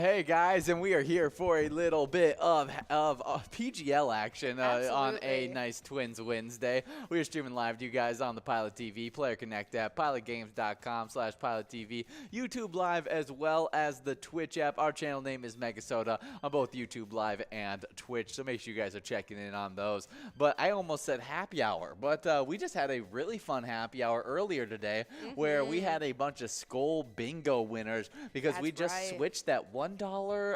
Hey guys, and we are here for a little bit of PGL action on a nice Twins Wednesday. We are streaming live to you guys on the Pilot TV, Player Connect app, pilotgames.com/PilotTV, YouTube Live, as well as the Twitch app. Our channel name is MegaSota on both YouTube Live and Twitch, so make sure you guys are checking in on those. But I almost said happy hour, but we just had a really fun happy hour earlier today where we had a bunch of Skull Bingo winners because we just switched that $1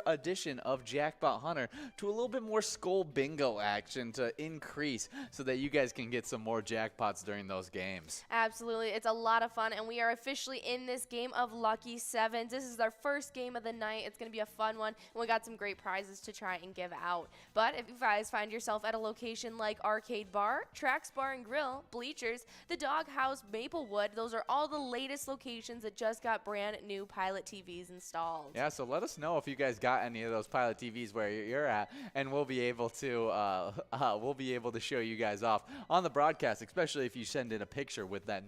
edition of Jackpot Hunter to a little bit more Skull Bingo action to increase so that you guys can get some more jackpots during those games. Absolutely. It's a lot of fun, and we are officially in this game of Lucky Sevens. This is our first game of the night. It's going to be a fun one, and we got some great prizes to try and give out. But if you guys find yourself at a location like Arcade Bar, Trax Bar and Grill, Bleachers, the Doghouse, Maplewood, those are all the latest locations that just got brand new Pilot TVs installed. Yeah, so let us know if you guys got any of those Pilot TVs where you're at, and we'll be able to show you guys off on the broadcast, especially if you send in a picture with that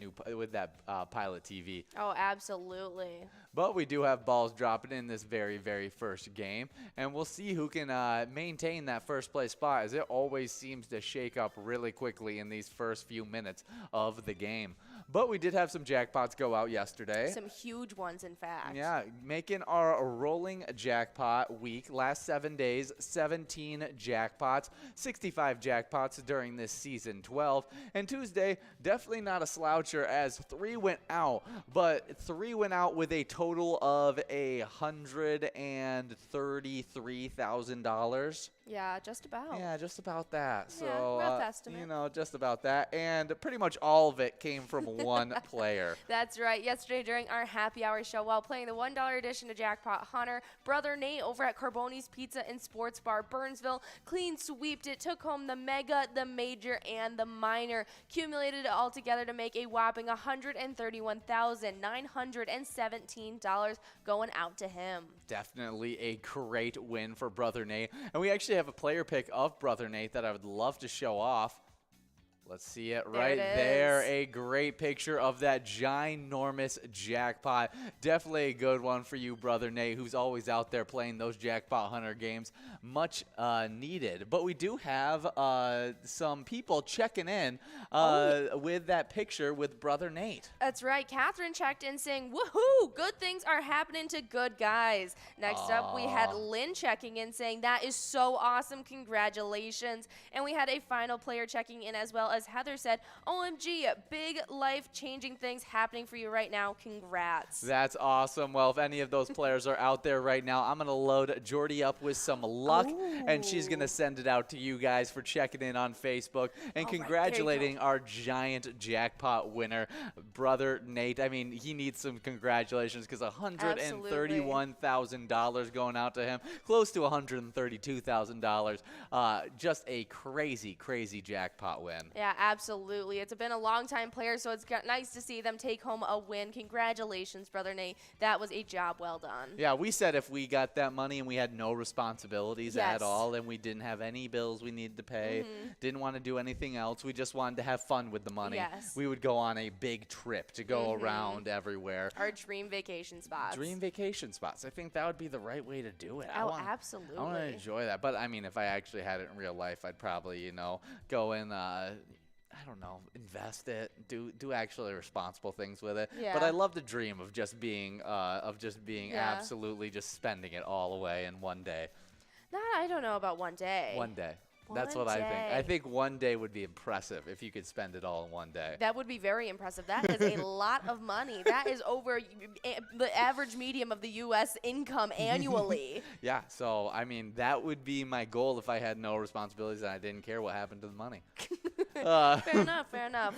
Pilot TV. Oh, absolutely. But we do have balls dropping in this very, very first game, and we'll see who can maintain that first place spot, as it always seems to shake up really quickly in these first few minutes of the game. But we did have some jackpots go out yesterday. Some huge ones, in fact. Yeah, making our rolling jackpot week. Last 7 days, 17 jackpots, 65 jackpots during this season 12. And Tuesday, definitely not a sloucher, as 3 went out, but 3 went out with a total of $133,000. Yeah, just about. Yeah, just about that. Yeah, so, rough estimate. you know, just about that. And pretty much all of it came from one player. That's right. Yesterday during our happy hour show, while playing the $1 edition of Jackpot Hunter, Brother Nate over at Carboni's Pizza and Sports Bar Burnsville clean sweeped it, took home the Mega, the Major, and the Minor. Accumulated it all together to make a whopping $131,917 going out to him. Definitely a great win for Brother Nate. And we actually have a player pick of Brother Nate that I would love to show off. Let's see it right there. A great picture of that ginormous jackpot. Definitely a good one for you, Brother Nate, who's always out there playing those Jackpot Hunter games. Much needed. But we do have some people checking in with that picture with Brother Nate. That's right. Catherine checked in saying, woohoo, good things are happening to good guys. Next up, we had Lynn checking in saying, that is so awesome. Congratulations. And we had a final player checking in as well, as Heather said, OMG, big life-changing things happening for you right now. Congrats. That's awesome. Well, if any of those players are out there right now, I'm going to load Jordy up with some luck, and she's going to send it out to you guys for checking in on Facebook and congratulating our giant jackpot winner, Brother Nate. I mean, he needs some congratulations because $131,000 going out to him, close to $132,000. Just a crazy, crazy jackpot win. Yeah, absolutely. It's been a long-time player, so it's nice to see them take home a win. Congratulations, Brother Nate. That was a job well done. Yeah, we said if we got that money and we had no responsibilities at all and we didn't have any bills we needed to pay, didn't want to do anything else, we just wanted to have fun with the money, we would go on a big trip to go around everywhere. Our dream vacation spots. Dream vacation spots. I think that would be the right way to do it. Absolutely. I want to enjoy that. But, I mean, if I actually had it in real life, I'd probably, you know, go in I don't know, invest it, do actually responsible things with it. Yeah. But I love the dream of just being absolutely just spending it all away in one day. I don't know about one day. One day. That's what I think. I think one day would be impressive if you could spend it all in one day. That would be very impressive. That is a lot of money. That is over the average medium of the U.S. income annually. Yeah, so, I mean, that would be my goal if I had no responsibilities and I didn't care what happened to the money. Fair enough.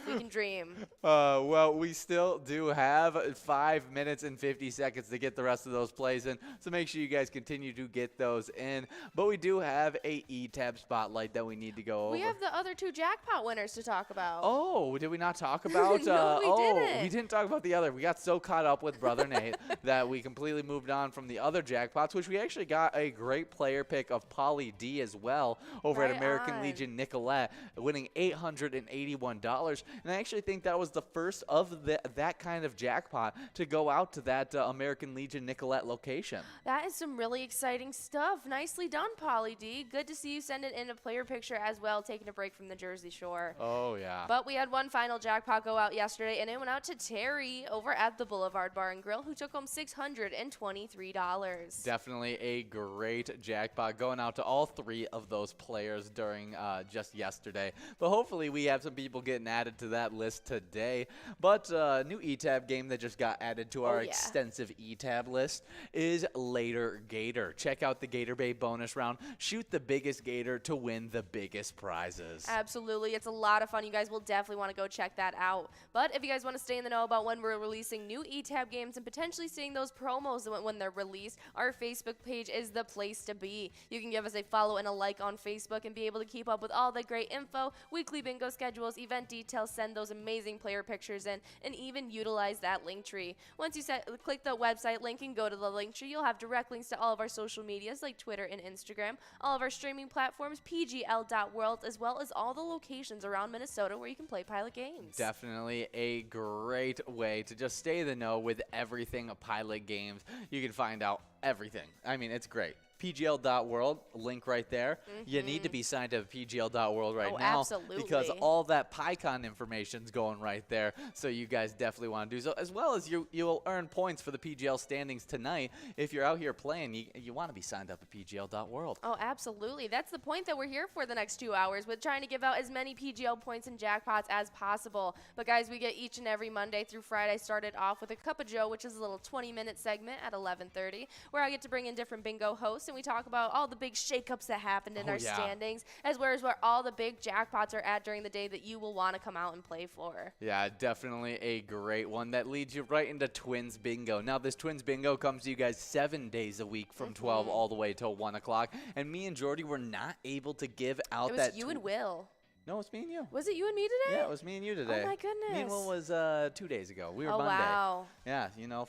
We can dream. Well, we still do have 5 minutes and 50 seconds to get the rest of those plays in, so make sure you guys continue to get those in. But we do have a E-Tab spotlight that we need to go over. We have the other 2 jackpot winners to talk about. Oh, did we not talk about? No, we didn't. We didn't talk about the other. We got so caught up with Brother Nate that we completely moved on from the other jackpots, which we actually got a great player pick of Polly D as well over at American Legion Nicolette, winning $881. And I actually think that was was the first of that kind of jackpot to go out to that American Legion Nicolette location. That is some really exciting stuff. Nicely done, Polly D. Good to see you send it in a player picture as well, taking a break from the Jersey Shore. Oh, yeah. But we had one final jackpot go out yesterday, and it went out to Terry over at the Boulevard Bar and Grill, who took home $623. Definitely a great jackpot going out to all three of those players during just yesterday. But hopefully we have some people getting added to that list today. But new E-Tab game that just got added to our extensive E-Tab list is Later Gator. Check out the Gator Bay bonus round. Shoot the biggest gator to win the biggest prizes. Absolutely. It's a lot of fun. You guys will definitely want to go check that out. But if you guys want to stay in the know about when we're releasing new E-Tab games and potentially seeing those promos when they're released, our Facebook page is the place to be. You can give us a follow and a like on Facebook and be able to keep up with all the great info, weekly bingo schedules, event details, send those amazing player pictures in, and even utilize that link tree. Once you click the website link and go to the link tree, you'll have direct links to all of our social medias like Twitter and Instagram, all of our streaming platforms, pgl.world, as well as all the locations around Minnesota where you can play Pilot games. Definitely a great way to just stay in the know with everything Pilot games. You can find out everything. I mean, it's great. PGL.world, link right there. You need to be signed up at PGL.world right now. Absolutely. Because all that PyCon information's going right there. So you guys definitely want to do so. As well as you'll earn points for the PGL standings tonight. If you're out here playing, you want to be signed up at PGL.world. Oh, absolutely. That's the point that we're here for the next 2 hours, with trying to give out as many PGL points and jackpots as possible. But guys, we get each and every Monday through Friday started off with a Cup of Joe, which is a little 20-minute segment at 11:30, where I get to bring in different bingo hosts, and we talk about all the big shakeups that happened in our standings, as well as where all the big jackpots are at during the day that you will want to come out and play for. Yeah, definitely a great one that leads you right into Twins Bingo. Now, this Twins Bingo comes to you guys 7 days a week from 12 all the way till 1 o'clock. And me and Jordy were not able to give out that. It was you and Will. No, it's me and you. Was it you and me today? Yeah, it was me and you today. Oh, my goodness. Me and Will was 2 days ago. We were Oh, Monday. wow. Yeah,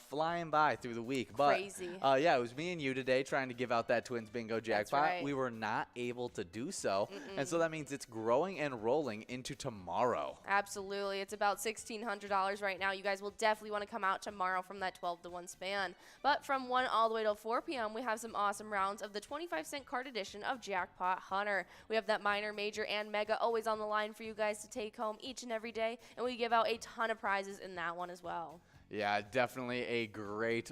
flying by through the week. But, Crazy. Yeah, it was me and you today trying to give out that Twins Bingo jackpot. That's right. We were not able to do so. And so that means it's growing and rolling into tomorrow. Absolutely. It's about $1,600 right now. You guys will definitely want to come out tomorrow from that 12 to 1 span. But from 1 all the way till 4 p.m., we have some awesome rounds of the 25-cent card edition of Jackpot Hunter. We have that minor, major, and mega always on the line for you guys to take home each and every day, and we give out a ton of prizes in that one as well. Yeah, definitely a great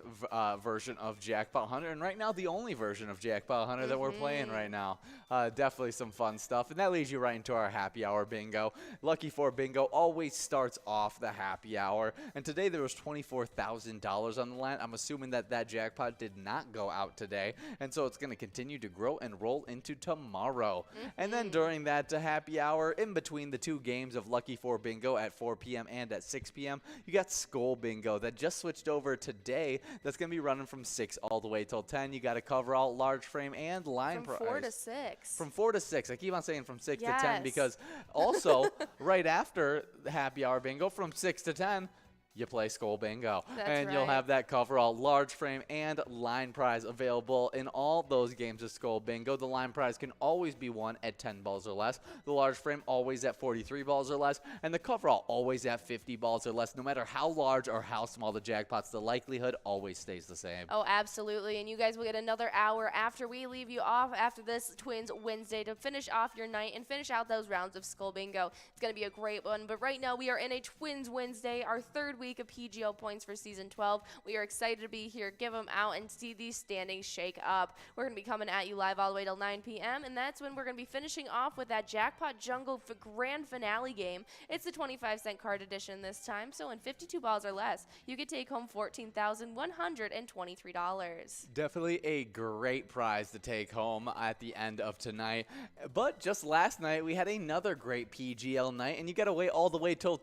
version of Jackpot Hunter, and right now the only version of Jackpot Hunter that we're playing right now. Definitely some fun stuff, and that leads you right into our happy hour bingo. Lucky 4 bingo always starts off the happy hour, and today there was $24,000 on the line. I'm assuming that jackpot did not go out today, and so it's going to continue to grow and roll into tomorrow. And then during that happy hour, in between the 2 games of Lucky 4 bingo at 4 p.m. and at 6 p.m., you got Skull bingo that just switched over today. That's going to be running from 6 all the way till 10. You got to cover all large frame and line price. From 4 to 6. From 4 to 6. I keep on saying from 6 to 10 because also right after the happy hour bingo from 6 to 10, you play Skull Bingo. That's you'll right. have that coverall large frame and line prize available in all those games of Skull Bingo. The line prize can always be won at 10 balls or less. The large frame always at 43 balls or less. And the coverall always at 50 balls or less. No matter how large or how small the jackpots, the likelihood always stays the same. Oh, absolutely. And you guys will get another hour after we leave you off after this Twins Wednesday to finish off your night and finish out those rounds of Skull Bingo. It's going to be a great one. But right now we are in a Twins Wednesday, our 3rd week of PGL points for Season 12. We are excited to be here, give them out, and see these standings shake up. We're going to be coming at you live all the way till 9 p.m., and that's when we're going to be finishing off with that Jackpot Jungle grand finale game. It's the 25-cent card edition this time, so in 52 balls or less, you could take home $14,123. Definitely a great prize to take home at the end of tonight. But just last night, we had another great PGL night, and you got to wait all the way till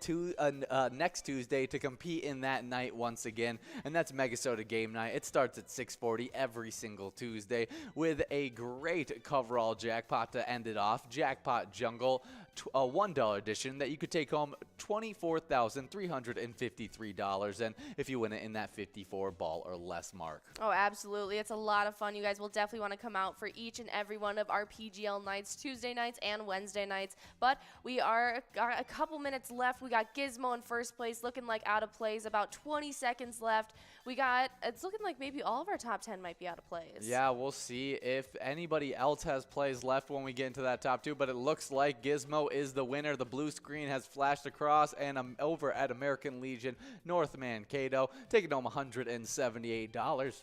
next Tuesday to compete in that night once again, and that's MegaSota game night. It starts at 6:40 every single Tuesday with a great coverall jackpot to end it off. Jackpot Jungle a $1 edition that you could take home $24,353, and if you win it in that 54 ball or less mark. Oh, absolutely. It's a lot of fun. You guys will definitely want to come out for each and every one of our PGL nights, Tuesday nights and Wednesday nights. But we are got a couple minutes left. We got Gizmo in first place, looking like out of plays. About 20 seconds left. It's looking like maybe all of our top 10 might be out of plays. Yeah, we'll see if anybody else has plays left when we get into that top 2, but it looks like Gizmo is the winner. The blue screen has flashed across, and over at American Legion, North Mankato, taking home $178.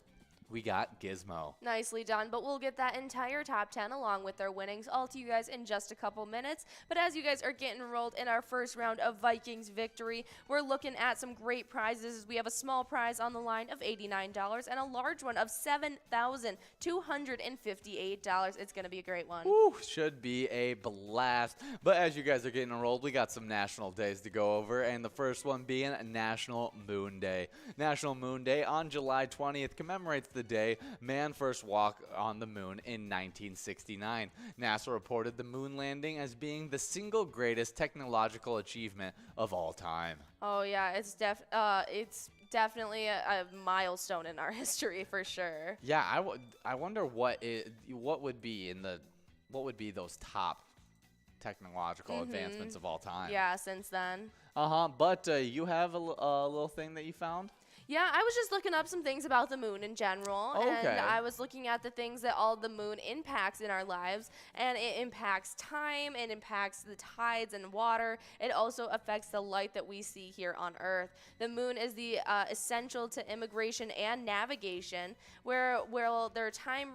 We got Gizmo. Nicely done, but we'll get that entire top 10 along with their winnings all to you guys in just a couple minutes. But as you guys are getting enrolled in our first round of Vikings victory, we're looking at some great prizes. We have a small prize on the line of $89 and a large one of $7,258. It's going to be a great one. Woo, should be a blast. But as you guys are getting enrolled, we got some national days to go over, and the first one being National Moon Day. National Moon Day on July 20th commemorates the day man first walked on the moon in 1969. NASA reported the moon landing as being the single greatest technological achievement of all time. Oh yeah, it's definitely a milestone in our history for sure. Yeah, I wonder what would be those top technological advancements of all time. Yeah, since then. But you have a little thing that you found? Yeah, I was just looking up some things about the moon in general, Okay. and I was looking at the things that all the moon impacts in our lives, and it impacts time, it impacts the tides and water. It also affects the light that we see here on Earth. The moon is the essential to immigration and navigation, where their time.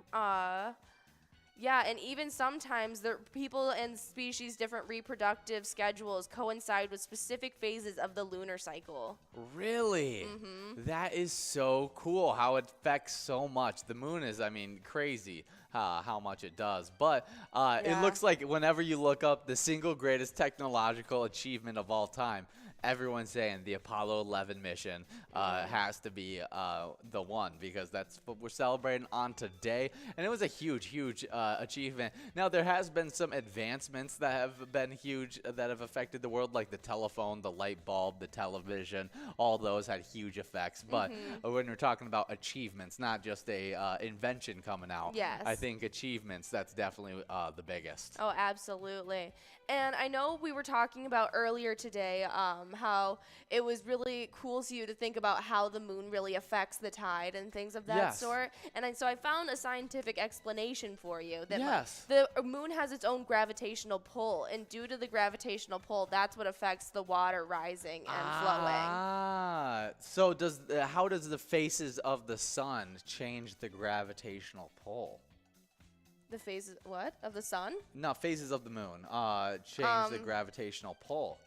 Yeah, and even sometimes the people and species' different reproductive schedules coincide with specific phases of the lunar cycle. Really? That is so cool how it affects so much. The moon is, crazy how much it does. But it looks like whenever you look up the single greatest technological achievement of all time, everyone's saying the Apollo 11 mission has to be the one, because that's what we're celebrating on today. And it was a huge achievement. Now, there has been some advancements that have been huge that have affected the world, like the telephone, the light bulb, the television. All those had huge effects. But when we're talking about achievements, not just a invention coming out, yes. I think achievements, that's definitely the biggest. Oh, absolutely. And I know we were talking about earlier today how it was really cool to you to think about how the moon really affects the tide and things of that sort. And so I found a scientific explanation for you that the moon has its own gravitational pull, and due to the gravitational pull, that's what affects the water rising and flowing. So how does the phases of the sun change the gravitational pull? The phases, what? Of the sun? No, phases of the moon change the gravitational pull.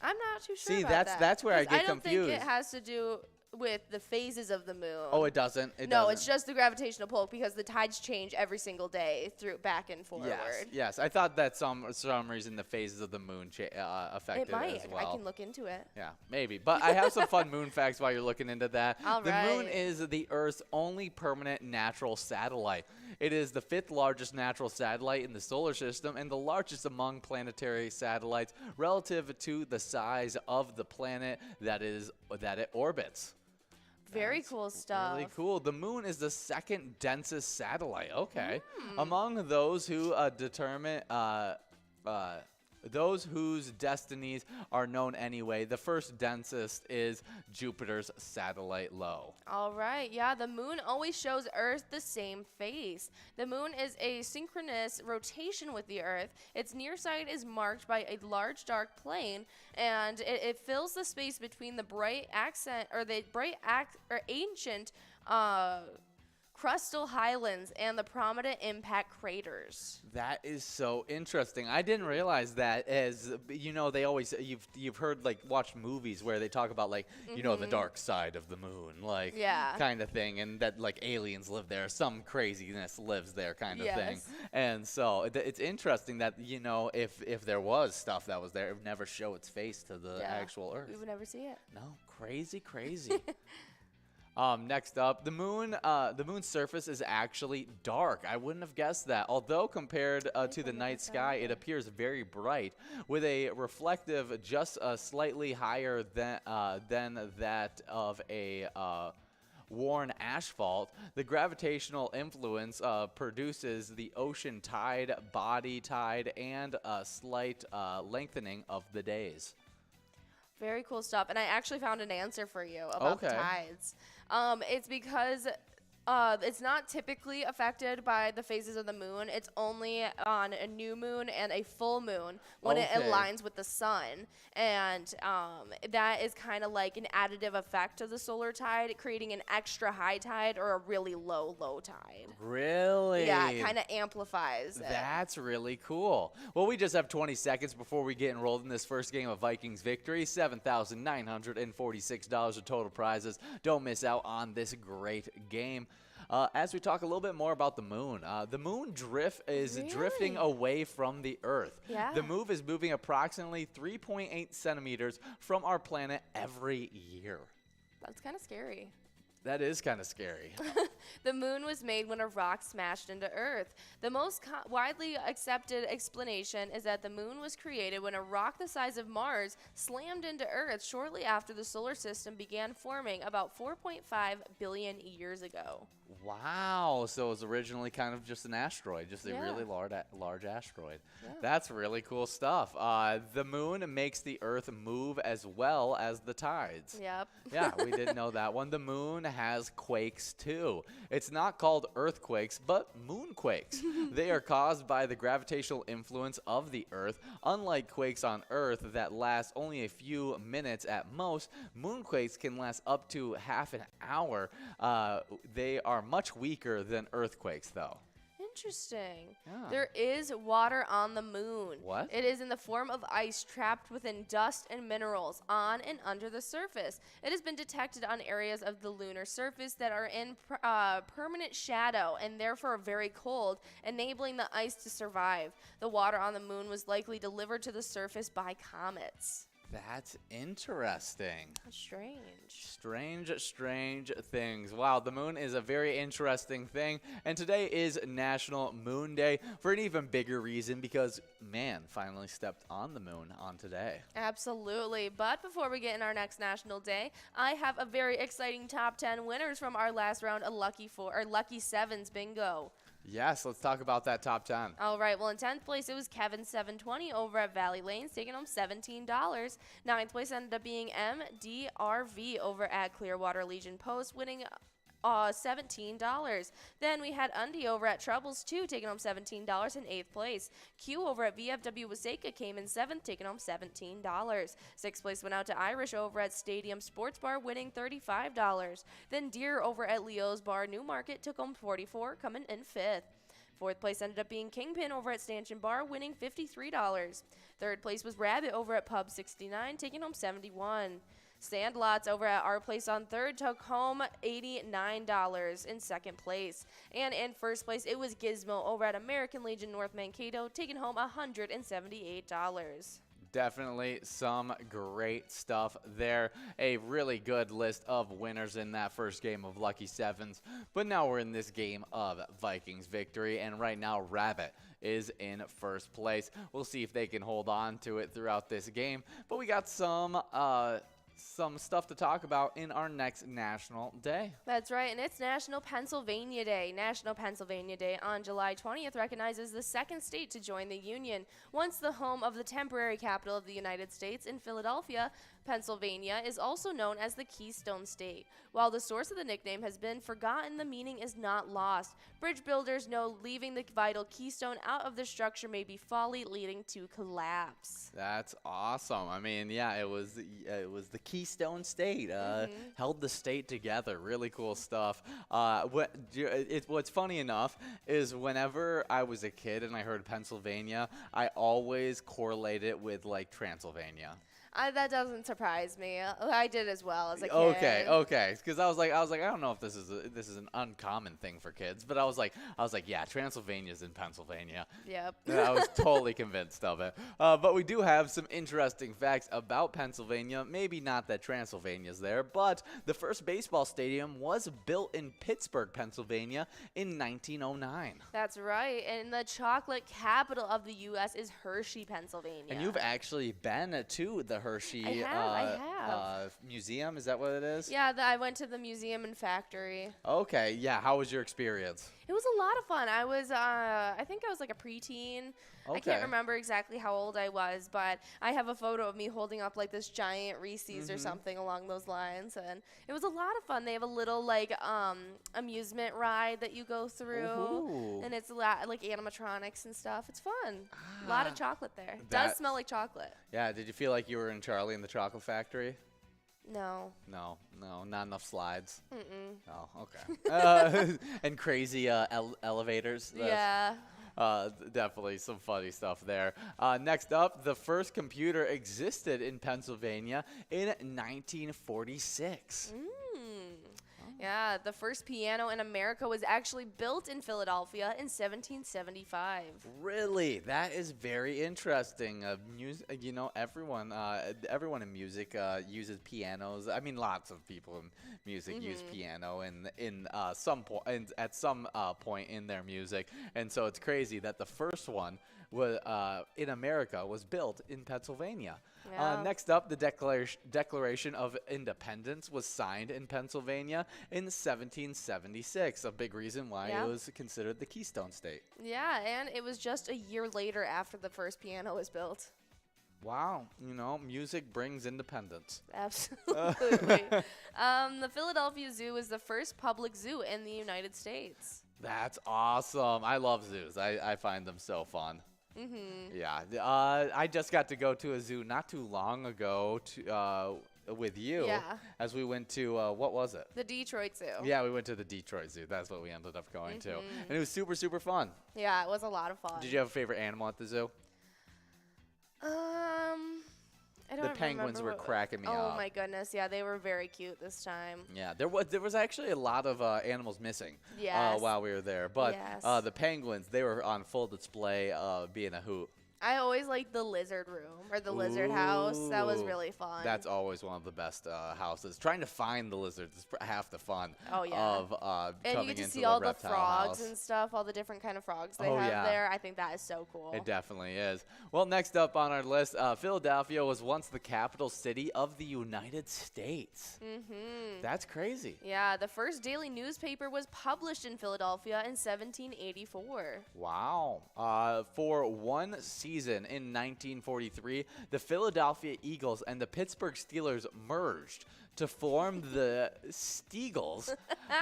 I'm not too sure See, about that. that's where I get don't confused. think it has to do with the phases of the moon. Oh, it doesn't? No, it's just the gravitational pull, because the tides change every single day through back and forward. Yes. I thought that some reason the phases of the moon affected it might. as well. I can look into it. Yeah, maybe. But I have some fun moon facts while you're looking into that. The moon is the Earth's only permanent natural satellite. It is the 5th largest natural satellite in the solar system and the largest among planetary satellites relative to the size of the planet that it orbits. Very cool stuff. Really cool. The moon is the 2nd densest satellite. Okay. Among those who those whose destinies are known anyway, the first densest is Jupiter's satellite Io. All right. Yeah, the moon always shows Earth the same face. The moon is a synchronous rotation with the Earth. Its near side is marked by a large dark plane, and it fills the space between the ancient crustal highlands and the prominent impact craters. That is so interesting. I didn't realize that. As you know, they always you've heard, like, watch movies where they talk about, like, the dark side of the moon, like, kind of thing, and that, like, aliens live there, some craziness lives there, kind of thing. And so it's interesting that, if there was stuff that was there, it would never show its face to the actual Earth. We would never see it. No, crazy. Next up, the moon's surface is actually dark. I wouldn't have guessed that. Although compared to the night sky, it appears very bright, with a reflective just slightly higher than that of a worn asphalt. The gravitational influence produces the ocean tide, body tide, and a slight lengthening of the days. Very cool stuff. And I actually found an answer for you about the tides. It's because it's not typically affected by the phases of the moon. It's only on a new moon and a full moon when it aligns with the sun. And that is kind of like an additive effect of the solar tide, creating an extra high tide or a really low tide. Really? Yeah, it kind of amplifies it. That's really cool. Well, we just have 20 seconds before we get enrolled in this first game of Vikings victory. $7,946 of total prizes. Don't miss out on this great game. As we talk a little bit more about the moon is drifting away from the Earth. Yeah. The moon is moving approximately 3.8 centimeters from our planet every year. That's kind of scary. That is kind of scary. The moon was made when a rock smashed into Earth. The most widely accepted explanation is that the moon was created when a rock the size of Mars slammed into Earth shortly after the solar system began forming about 4.5 billion years ago. Wow. So it was originally kind of just an asteroid, just a really large asteroid. Yeah. That's really cool stuff. The moon makes the Earth move as well as the tides. Yep. Yeah, we didn't know that one. The moon has quakes too. It's not called earthquakes, but moonquakes. They are caused by the gravitational influence of the Earth. Unlike quakes on Earth that last only a few minutes at most, moonquakes can last up to half an hour. They are much weaker than earthquakes, though. Interesting. Yeah. There is water on the moon. What? It is in the form of ice trapped within dust and minerals on and under the surface. It has been detected on areas of the lunar surface that are in permanent shadow and therefore very cold, enabling the ice to survive. The water on the moon was likely delivered to the surface by comets. That's interesting. Strange. Strange things. Wow, the moon is a very interesting thing. And today is National Moon Day for an even bigger reason because man finally stepped on the moon on today. Absolutely. But before we get in our next National Day, I have a very exciting top 10 winners from our last round of Lucky Sevens bingo. Yes, let's talk about that top 10. All right. Well, in 10th place, it was Kevin 720 over at Valley Lanes, taking home $17. 9th place ended up being MDRV over at Clearwater Legion Post, winning $17. Then we had Undy over at Troubles 2, taking home $17 in 8th place. Q over at VFW Waseca came in 7th, taking home $17. 6th place went out to Irish over at Stadium Sports Bar, winning $35. Then Deer over at Leo's Bar Newmarket took home $44, coming in 5th. 4th place ended up being Kingpin over at Stanchion Bar, winning $53. 3rd place was Rabbit over at Pub 69, taking home $71. Sandlots over at Our Place on 3rd took home $89 in 2nd place. And in 1st place, it was Gizmo over at American Legion North Mankato, taking home $178. Definitely some great stuff there. A really good list of winners in that first game of Lucky Sevens. But now we're in this game of Vikings victory, and right now Rabbit is in 1st place. We'll see if they can hold on to it throughout this game. But we got some stuff to talk about in our next National Day. That's right, and it's National Pennsylvania Day. National Pennsylvania Day on July 20th recognizes the second state to join the Union. Once the home of the temporary capital of the United States in Philadelphia, Pennsylvania is also known as the Keystone State. While the source of the nickname has been forgotten, the meaning is not lost. Bridge builders know leaving the vital keystone out of the structure may be folly, leading to collapse. That's awesome. I mean, yeah, it was the Keystone State. Held the state together. Really cool stuff. What's funny enough is whenever I was a kid and I heard Pennsylvania, I always correlated it with like Transylvania. That doesn't surprise me. I did as well as a kid. Okay. Because I was like, I don't know if this is an uncommon thing for kids, but I was like, yeah, Transylvania's in Pennsylvania. Yep. I was totally convinced of it. But we do have some interesting facts about Pennsylvania. Maybe not that Transylvania's there, but the first baseball stadium was built in Pittsburgh, Pennsylvania in 1909. That's right. And the chocolate capital of the U.S. is Hershey, Pennsylvania. And you've actually been to the Hershey I have. Museum. Is that what it is? Yeah, I went to the museum and factory. Okay. Yeah. How was your experience? It was a lot of fun. I think I was like a preteen. I can't remember exactly how old I was, but I have a photo of me holding up like this giant Reese's or something along those lines, and it was a lot of fun. They have a little like amusement ride that you go through, and it's a lot like animatronics and stuff. It's fun. A lot of chocolate there. It does smell like chocolate. Yeah. Did you feel like you were in Charlie and the Chocolate Factory? No, not enough slides. Oh, okay. And crazy elevators. Yeah. Definitely some funny stuff there. Next up, the first computer existed in Pennsylvania in 1946. Yeah, the first piano in America was actually built in Philadelphia in 1775. Really? That is very interesting. Music, everyone in music uses pianos. I mean, lots of people in music use piano at some point in their music. And so it's crazy that the first one was in America was built in Pennsylvania. Yeah. Next up, the Declaration of Independence was signed in Pennsylvania in 1776. A big reason why it was considered the Keystone State. Yeah, and it was just a year later after the first piano was built. Wow, music brings independence. Absolutely. The Philadelphia Zoo is the first public zoo in the United States. That's awesome. I love zoos. I find them so fun. Yeah. I just got to go to a zoo not too long ago with you. Yeah. As we went to, what was it? The Detroit Zoo. Yeah, we went to the Detroit Zoo. That's what we ended up going to. And it was super, super fun. Yeah, it was a lot of fun. Did you have a favorite animal at the zoo? I don't The penguins were cracking me up. Oh my goodness, yeah, they were very cute this time. Yeah, there was actually a lot of animals missing while we were there, but the penguins, they were on full display, being a hoot. I always liked the lizard room or the lizard house. That was really fun. That's always one of the best houses. Trying to find the lizards is half the fun. Oh yeah. Of and coming you get to into see all the the reptile frogs house. and stuff, all the different kind of frogs they have there. I think that is so cool. It definitely is. Well, next up on our list, Philadelphia was once the capital city of the United States. That's crazy. Yeah, the first daily newspaper was published in Philadelphia in 1784. Wow. For one season in 1943, the Philadelphia Eagles and the Pittsburgh Steelers merged to form the Steagles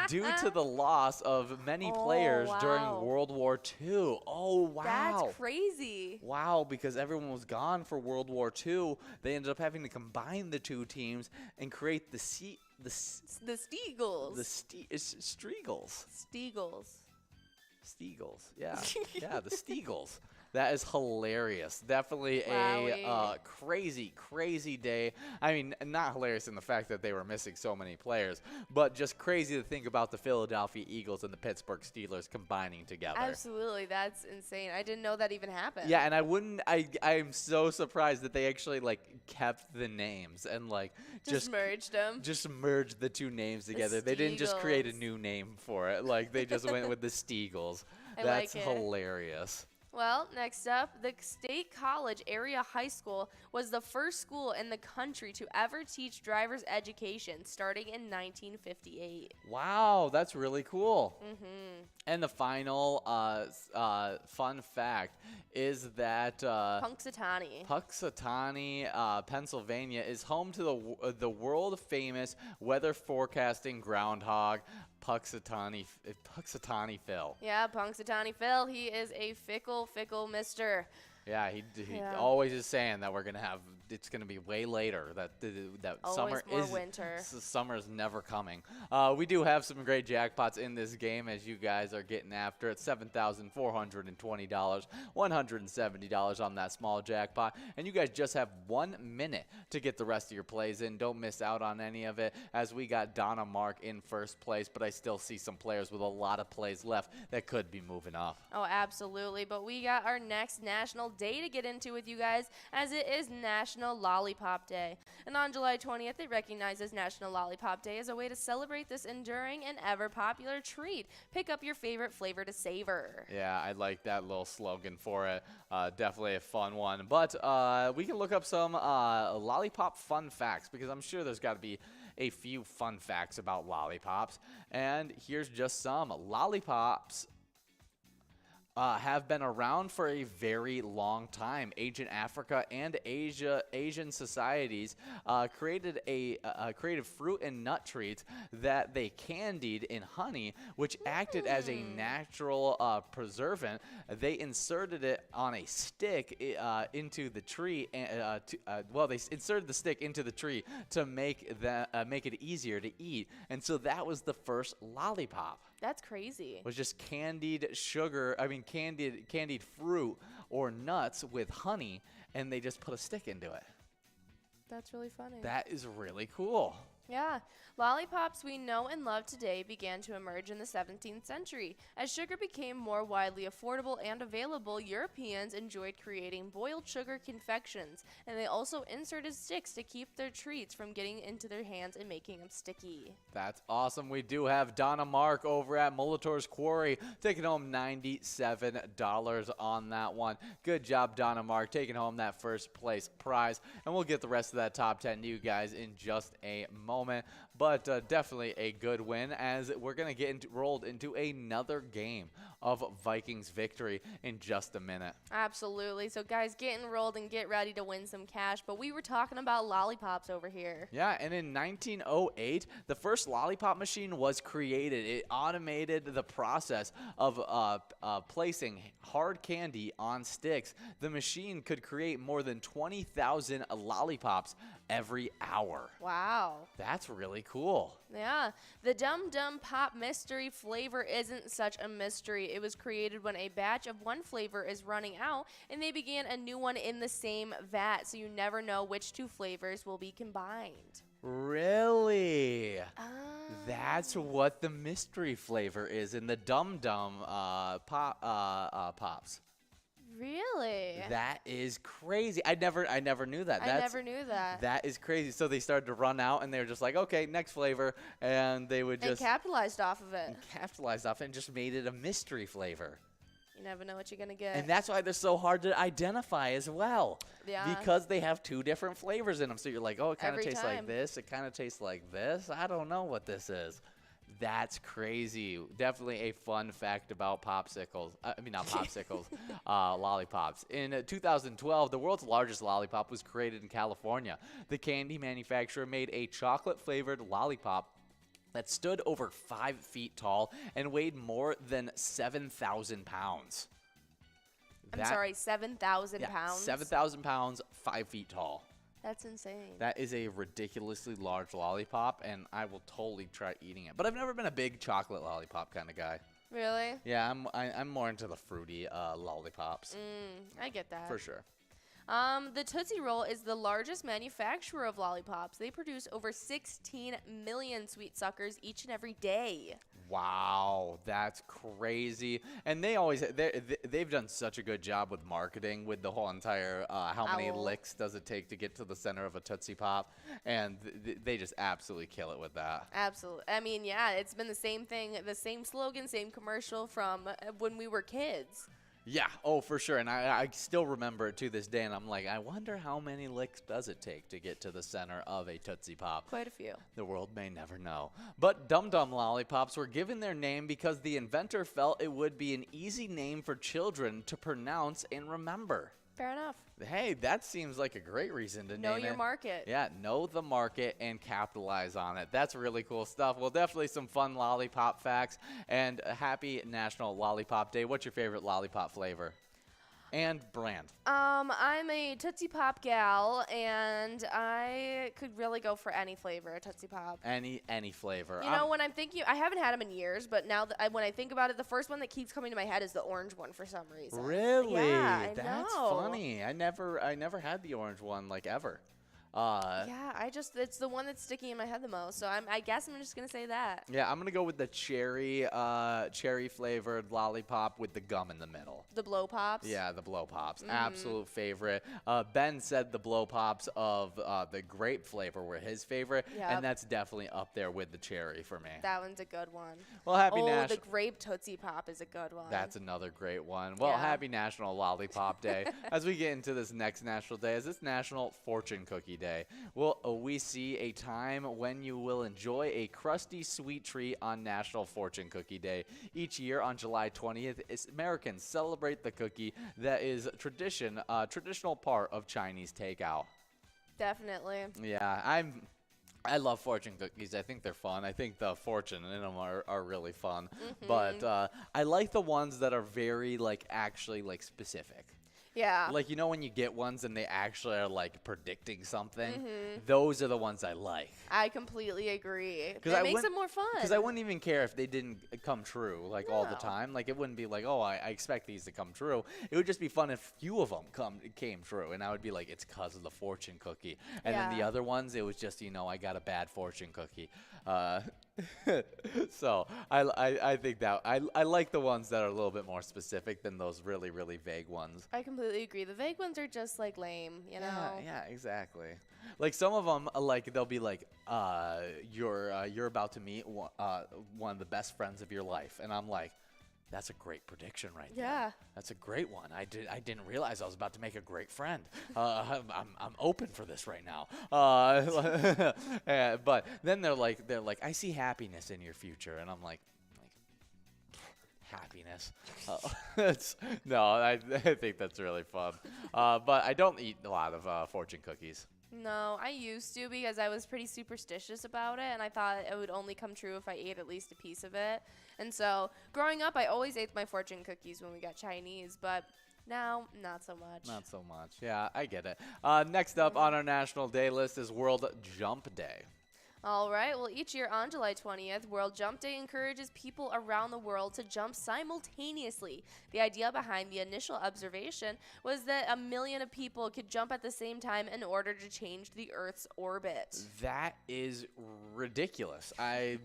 due to the loss of many players during World War II. Oh, wow. That's crazy. Wow, because everyone was gone for World War II, they ended up having to combine the two teams and create the Steagles. Steagles. Steagles, yeah. Yeah, the Steagles. That is hilarious. Definitely a crazy, crazy day. I mean, not hilarious in the fact that they were missing so many players, but just crazy to think about the Philadelphia Eagles and the Pittsburgh Steelers combining together. Absolutely. That's insane. I didn't know that even happened. Yeah, and I'm so surprised that they actually, kept the names and, just merged them. Just merged the two names together. They didn't just create a new name for it. They just went with the Steagles. That's hilarious. Well, next up, the State College Area High School was the first school in the country to ever teach driver's education, starting in 1958. Wow, that's really cool. And the final fun fact is that Punxsutawney, Pennsylvania, is home to the world-famous weather forecasting groundhog, Punxsutawney Phil. Yeah, Punxsutawney Phil. He is a fickle mister. Yeah, he Yeah. always is saying that we're gonna have. It's gonna be way later. That Always summer more is winter. summer is never coming. We do have some great jackpots in this game, as you guys are getting after it. $7,420, $170 on that small jackpot, and you guys just have 1 minute to get the rest of your plays in. Don't miss out on any of it, as we got Donna Mark in first place, but I still see some players with a lot of plays left that could be moving up. Oh, absolutely. But we got our next national day to get into with you guys, as it is National Lollipop Day. And on July 20th, it recognizes National Lollipop Day as a way to celebrate this enduring and ever popular treat. Pick up your favorite flavor to savor. Yeah, I like that little slogan for it. Definitely a fun one. But we can look up some lollipop fun facts, because I'm sure there's got to be a few fun facts about lollipops. And here's just some. Lollipops have been around for a very long time. Ancient Africa and Asian societies created fruit and nut treats that they candied in honey, which acted as a natural preservant. They inserted it on a stick into the tree, and they inserted the stick into the tree to make it easier to eat, and so that was the first lollipop. That's crazy. Was just candied sugar, candied fruit or nuts with honey, and they just put a stick into it. That's really funny. That is really cool. Yeah. Lollipops we know and love today began to emerge in the 17th century. As sugar became more widely affordable and available, Europeans enjoyed creating boiled sugar confections, and they also inserted sticks to keep their treats from getting into their hands and making them sticky. That's awesome. We do have Donna Mark over at Molitor's Quarry taking home $97 on that one. Good job, Donna Mark, taking home that first place prize, and we'll get the rest of that top 10 to you guys in just a moment. But definitely a good win, as we're going to get rolled into another game of Vikings victory in just a minute. Absolutely. So, guys, get enrolled and get ready to win some cash. But we were talking about lollipops over here. Yeah, and in 1908, the first lollipop machine was created. It automated the process of placing hard candy on sticks. The machine could create more than 20,000 lollipops every hour. Wow. That's really cool. Yeah. The Dum Dum Pop mystery flavor isn't such a mystery. It was created when a batch of one flavor is running out and they began a new one in the same vat, so you never know which two flavors will be combined. Really? That's what the mystery flavor is in the Dum Dum Pops. Really? That is crazy. I never knew that. I never knew that. That is crazy. So they started to run out, and they were just like, okay, next flavor, and they would just capitalized off of it. And just made it a mystery flavor. You never know what you're gonna get. And that's why they're so hard to identify as well. Yeah. Because they have two different flavors in them. So you're like, oh, it kind of tastes time. like this. It kind of tastes like this. I don't know what this is. That's crazy. Definitely a fun fact about popsicles. Not popsicles, lollipops. In 2012, the world's largest lollipop was created in California. The candy manufacturer made a chocolate-flavored lollipop that stood over 5 feet tall and weighed more than 7,000 pounds. I'm sorry, 7,000 pounds? 7,000 pounds, 5 feet tall. That's insane. That is a ridiculously large lollipop, and I will totally try eating it. But I've never been a big chocolate lollipop kind of guy. Really? Yeah, I'm more into the fruity lollipops. I get that. For sure. The Tootsie Roll is the largest manufacturer of lollipops. They produce over 16 million sweet suckers each and every day. Wow, that's crazy. And they've done such a good job with marketing, with the whole entire how many licks does it take to get to the center of a Tootsie Pop, and they just absolutely kill it with that. Absolutely. I mean, yeah, it's been the same thing, the same slogan, same commercial from when we were kids. Yeah, oh, for sure. And I still remember it to this day, and I'm like, I wonder how many licks does it take to get to the center of a Tootsie Pop. Quite a few. The world may never know. But Dum Dum lollipops were given their name because the inventor felt it would be an easy name for children to pronounce and remember. Fair enough. Hey, that seems like a great reason to name it. Know your market. Yeah, know the market and capitalize on it. That's really cool stuff. Well, definitely some fun lollipop facts, and a happy National Lollipop Day. What's your favorite lollipop flavor? And brand. I'm a Tootsie Pop gal, and I could really go for any flavor of Tootsie Pop. Any flavor. You know, when I'm thinking, I haven't had them in years, but now that when I think about it, the first one that keeps coming to my head is the orange one for some reason. Really? Yeah, I That's know. funny. I never had the orange one like ever. Yeah, it's the one that's sticking in my head the most. So I guess I'm just gonna say that. Yeah, I'm gonna go with the cherry flavored lollipop with the gum in the middle. The blow pops. Yeah, the blow pops. Absolute favorite. Ben said the blow pops of the grape flavor were his favorite, and that's definitely up there with the cherry for me. That one's a good one. Well, happy the grape Tootsie Pop is a good one. That's another great one. Well, happy National Lollipop Day. As we get into this next national day, is this National Fortune Cookie Day. Well, we see a time when you will enjoy a crusty sweet treat on National Fortune Cookie Day. Each year on July 20th, Americans celebrate the cookie that is traditional part of Chinese takeout. Definitely. Yeah, I love fortune cookies. I think they're fun. I think the fortune in them are really fun. But I like the ones that are very actually specific. Yeah. Like, you know, when you get ones and they actually are like predicting something, those are the ones I like. I completely agree. It makes it more fun. Because I wouldn't even care if they didn't come true all the time. Like, it wouldn't be like, oh, I expect these to come true. It would just be fun if few of them came true. And I would be like, it's because of the fortune cookie. And then the other ones, it was just, I got a bad fortune cookie. So I think that I like the ones that are a little bit more specific than those really, really vague ones. I completely agree. The vague ones are just lame, you know? Yeah, exactly. Like some of them, they'll be like, you're about to meet one of the best friends of your life, and I'm like, that's a great prediction right there. Yeah. That's a great one. I didn't realize I was about to make a great friend. I'm open for this right now. But then they're like, I see happiness in your future, and I'm like happiness. No, I think that's really fun. But I don't eat a lot of fortune cookies. No, I used to because I was pretty superstitious about it, and I thought it would only come true if I ate at least a piece of it. And so, growing up, I always ate my fortune cookies when we got Chinese, but now, not so much. Not so much. Yeah, I get it. Next up on our National Day list is World Jump Day. All right. Well, each year on July 20th, World Jump Day encourages people around the world to jump simultaneously. The idea behind the initial observation was that 1 million of people could jump at the same time in order to change the Earth's orbit. That is ridiculous. I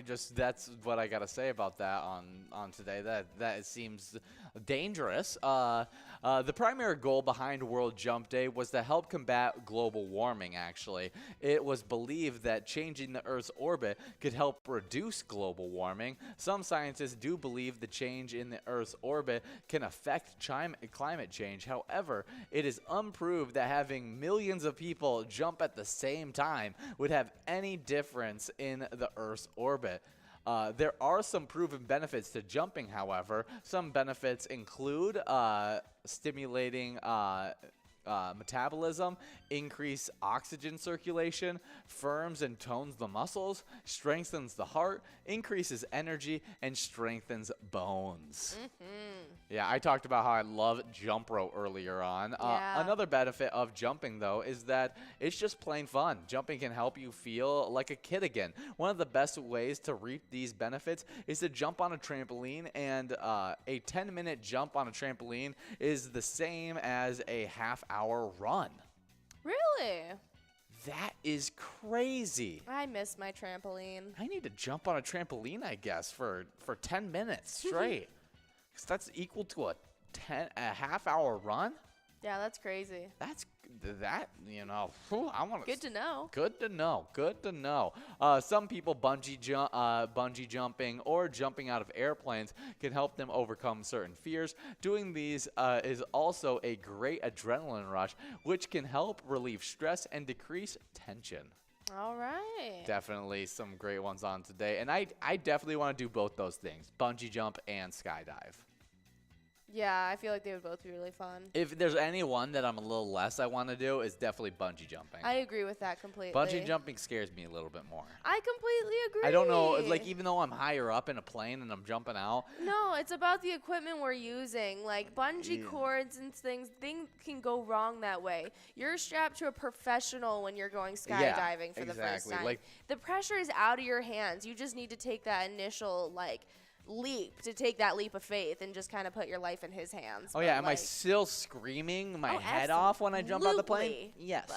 just, that's what I got to say about that on today. That it seems dangerous. The primary goal behind World Jump Day was to help combat global warming, actually. It was believed that changing the Earth's orbit could help reduce global warming. Some scientists do believe the change in the Earth's orbit can affect climate change. However, it is unproved that having millions of people jump at the same time would have any difference in the Earth's orbit. There are some proven benefits to jumping, however. Some benefits include stimulating metabolism, increase oxygen circulation, firms and tones the muscles, strengthens the heart, increases energy, and strengthens bones. Yeah, I talked about how I love jump rope earlier on. Another benefit of jumping, though, is that it's just plain fun. Jumping can help you feel like a kid again. One of the best ways to reap these benefits is to jump on a trampoline, and a 10-minute jump on a trampoline is the same as a half-hour run. Really? That is crazy. I miss my trampoline. I need to jump on a trampoline, I guess, for 10 minutes straight. Because that's equal to a half-hour run. Yeah, that's crazy. I want to. Good to know. Good to know. Good to know. Some people bungee jumping or jumping out of airplanes can help them overcome certain fears. Doing these is also a great adrenaline rush, which can help relieve stress and decrease tension. All right. Definitely some great ones on today. And I definitely want to do both those things, bungee jump and skydive. Yeah, I feel like they would both be really fun. If there's any one that I'm a little less I want to do, is definitely bungee jumping. I agree with that completely. Bungee jumping scares me a little bit more. I completely agree. I don't know, like, even though I'm higher up in a plane and I'm jumping out. No, it's about the equipment we're using. Like bungee cords and things can go wrong that way. You're strapped to a professional when you're going skydiving for the first time. Like, the pressure is out of your hands. You just need to take that initial, like, take that leap of faith and just kind of put your life in his hands. Oh, yeah. Am I still screaming my head off when I jump out the plane? Yes.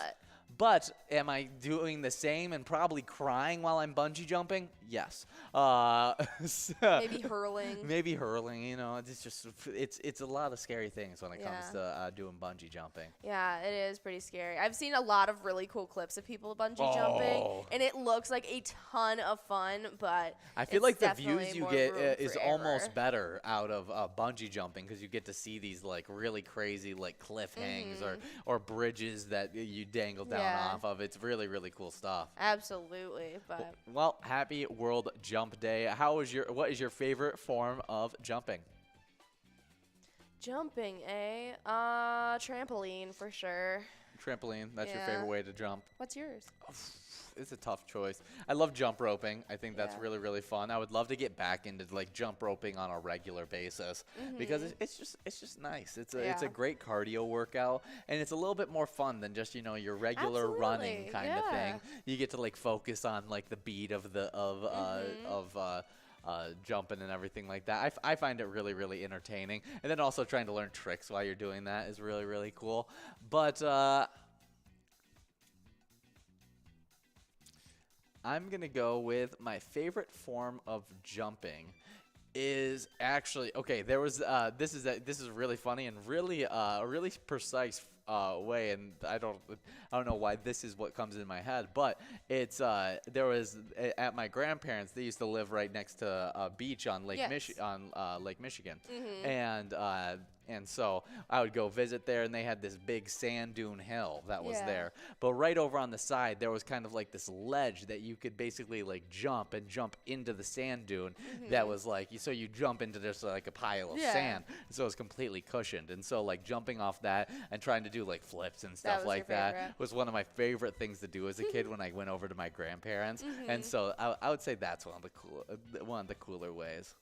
But am I doing the same and probably crying while I'm bungee jumping? Yes. Maybe hurling. Maybe hurling. You know, it's just it's a lot of scary things when it comes to doing bungee jumping. Yeah, it is pretty scary. I've seen a lot of really cool clips of people bungee jumping, and it looks like a ton of fun. But I feel like the views you get is almost better out of bungee jumping because you get to see these like really crazy like cliff hangs or bridges that you dangle down off of. It's really, really cool stuff. Absolutely. But well, happy World Jump Day. What is your favorite form of jumping? Jumping, trampoline for sure. Trampoline, that's your favorite way to jump. What's yours? It's a tough choice. I love jump roping. I think that's really, really fun. I would love to get back into like jump roping on a regular basis because it's just nice. It's a great cardio workout, and it's a little bit more fun than just your regular running kind of thing. You get to like focus on like the beat of the jumping and everything like that. I find it really, really entertaining, and then also trying to learn tricks while you're doing that is really, really cool. But I'm going to go with my favorite form of jumping is actually, okay, there was, this is really funny and really, a really precise way, and I don't know why this is what comes in my head, but it's, there was, at my grandparents, they used to live right next to a beach on Lake Michigan, and so I would go visit there, and they had this big sand dune hill that was there. But right over on the side, there was kind of like this ledge that you could basically like jump into the sand dune. That was like, so you jump into just like a pile of sand. So it was completely cushioned. And so like jumping off that and trying to do like flips and stuff like that was one of my favorite things to do as a kid when I went over to my grandparents. And so I would say that's one of the cooler ways.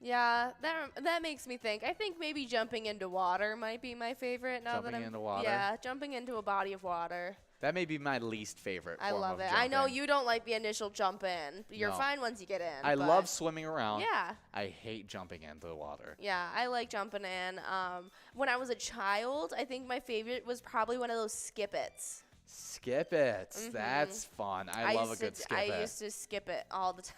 Yeah, that makes me think. I think maybe jumping into water might be my favorite. Jumping into water? Yeah, jumping into a body of water. That may be my least favorite form of jumping. I know you don't like the initial jump in. You're fine once you get in. I love swimming around. Yeah. I hate jumping into the water. Yeah, I like jumping in. When I was a child, I think my favorite was probably one of those skip-its. Skip-its. That's fun. I love a good skip-it. I used to skip it all the time.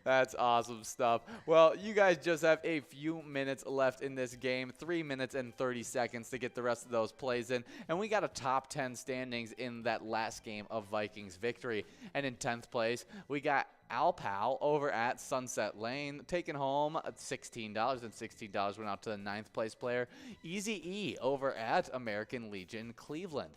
That's awesome stuff. Well, you guys just have a few minutes left in this game, 3 minutes and 30 seconds to get the rest of those plays in. And we got a top 10 standings in that last game of Vikings victory. And in 10th place, we got Alpal over at Sunset Lane, taking home $16, and $16 went out to the 9th place player, Easy E over at American Legion Cleveland.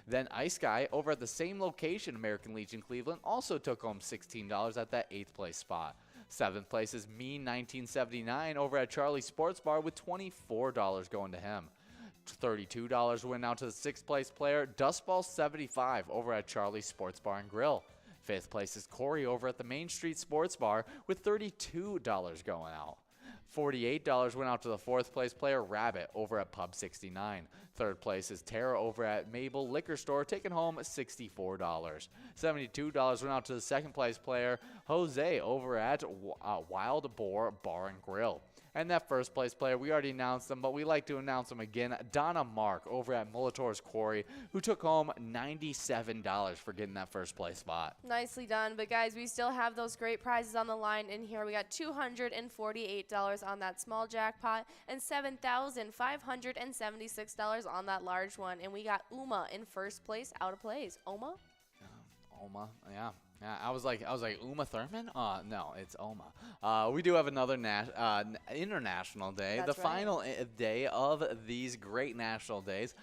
Then Ice Guy over at the same location, American Legion Cleveland, also took home $16 at that 8th place spot. 7th place is Me 1979 over at Charlie Sports Bar with $24 going to him. $32 went out to the 6th place player, Dustball 75 over at Charlie Sports Bar and Grill. 5th place is Corey over at the Main Street Sports Bar with $32 going out. $48 went out to the 4th place player, Rabbit, over at Pub 69. 3rd place is Tara over at Mabel Liquor Store, taking home $64. $72 went out to the 2nd place player, Jose, over at Wild Boar Bar and Grill. And that 1st place player, we already announced them, but we like to announce them again, Donna Mark over at Molitor's Quarry, who took home $97 for getting that 1st place spot. Nicely done. But, guys, we still have those great prizes on the line in here. We got $248 on that small jackpot and $7,576 on that large one. And we got Uma in 1st place, out of plays. Oma? Oma, yeah. I was like Uma Thurman. No, it's Oma. We do have another international day. That's the right. final day of these great national days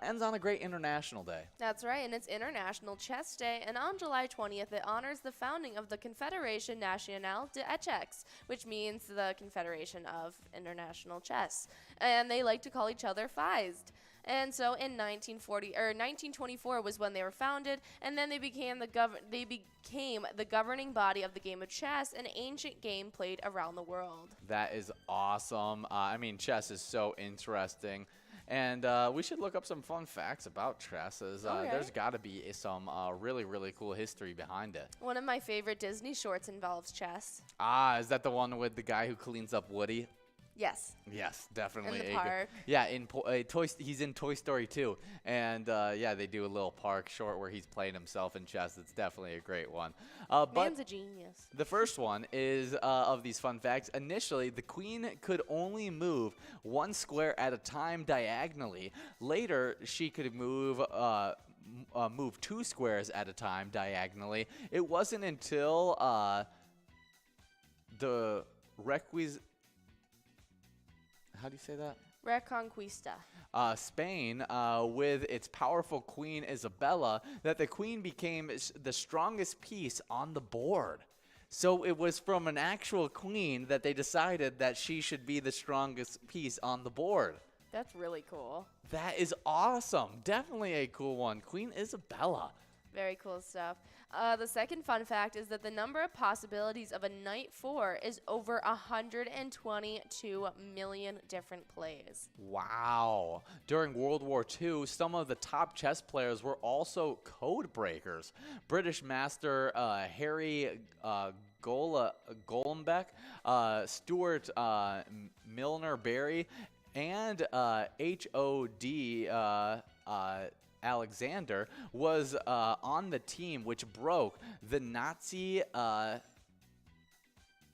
ends on a great international day. That's right, and it's International Chess Day, and on July 20th, it honors the founding of the Confédération Nationale d'Échecs, which means the Confederation of International Chess, and they like to call each other FISD. And so in 1924 was when they were founded, and then they became the governing body of the game of chess, an ancient game played around the world. That is awesome. I mean, chess is so interesting. And we should look up some fun facts about chess. There's got to be some really, really cool history behind it. One of my favorite Disney shorts involves chess. Is that the one with the guy who cleans up Woody? Yes. Yes, definitely. In the park. Yeah, he's in Toy Story 2. And, they do a little park short where he's playing himself in chess. It's definitely a great one. Man's a genius. The first one is, of these fun facts, initially, the queen could only move one square at a time diagonally. Later, she could move 2 squares at a time diagonally. It wasn't until the how do you say that? Reconquista. Spain, with its powerful queen Isabella, that the queen became the strongest piece on the board. So it was from an actual queen that they decided that she should be the strongest piece on the board. That's really cool. That is awesome. Definitely a cool one. Queen Isabella. Very cool stuff. The second fun fact is that the number of possibilities of a Knight 4 is over 122 million different plays. Wow. During World War II, some of the top chess players were also code breakers. British master Harry Golembeck, Stuart Milner Barry, and H.O.D. Alexander was on the team which broke the Nazi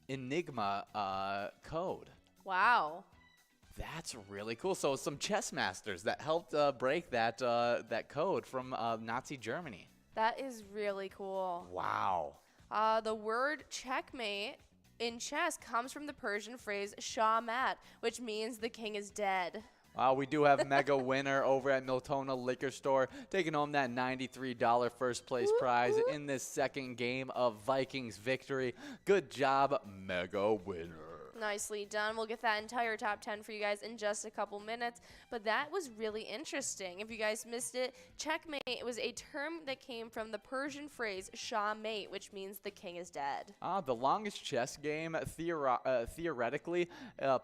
Enigma code. Wow. That's really cool. So some chess masters that helped break that code from Nazi Germany. That is really cool. Wow. The word checkmate in chess comes from the Persian phrase Shah Mat, which means the king is dead. We do have mega winner over at Miltona Liquor Store taking home that $93 first place prize in this second game of Vikings victory. Good job, mega winner. Nicely done. We'll get that entire top 10 for you guys in just a couple minutes. But that was really interesting. If you guys missed it, checkmate was a term that came from the Persian phrase Shah Mate, which means the king is dead. The longest chess game theoretically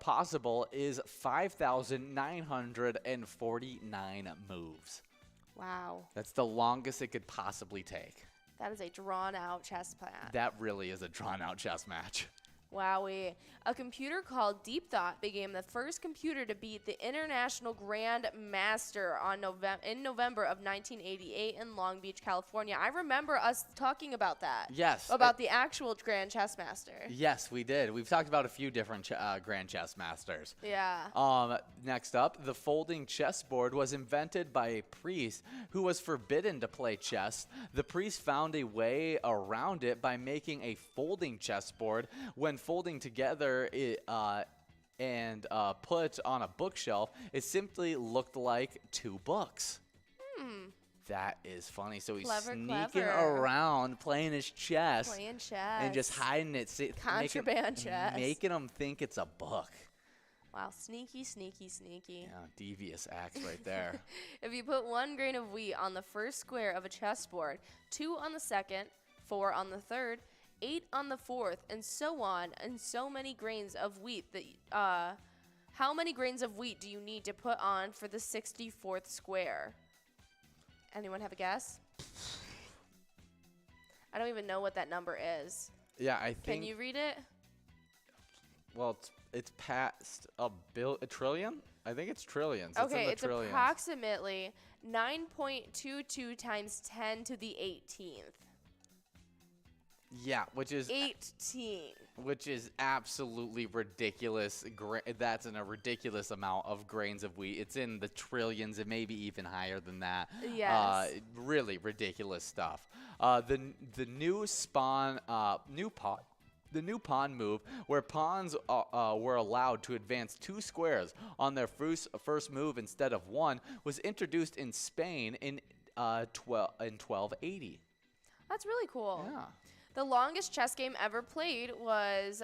possible is 5,949 moves. Wow. That's the longest it could possibly take. That is a drawn-out chess match. That really is a drawn-out chess match. Wowie. A computer called Deep Thought became the first computer to beat the International Grand Master in November of 1988 in Long Beach, California. I remember us talking about that. Yes. About the actual Grand Chess Master. Yes, we did. We've talked about a few different Grand Chess Masters. Yeah. Next up, the folding chessboard was invented by a priest who was forbidden to play chess. The priest found a way around it by making a folding chessboard. When folding together and put on a bookshelf, it simply looked like 2 books. That is funny. So he's sneaking around playing his chess. Playing chess. And just hiding it. Contraband chess. Making him think it's a book. Wow, sneaky, sneaky, sneaky. Yeah, devious acts right there. If you put 1 grain of wheat on the first square of a chessboard, 2 on the second, 4 on the third, 8 on the fourth, and so on, and so many grains of wheat that how many grains of wheat do you need to put on for the 64th square? Anyone have a guess? I don't even know what that number is. Yeah, I think. Can you read it? Well, it's past a trillion? I think it's trillions. Okay, it's trillions. Approximately 9.22 times 10 to the 18th. Yeah, which is 18. which is absolutely ridiculous. That's in a ridiculous amount of grains of wheat. It's in the trillions and maybe even higher than that. Yes. Really ridiculous stuff. The new spawn, the new pawn move, where pawns were allowed to advance 2 squares on their first move instead of 1, was introduced in Spain in 1280. That's really cool. Yeah. The longest chess game ever played was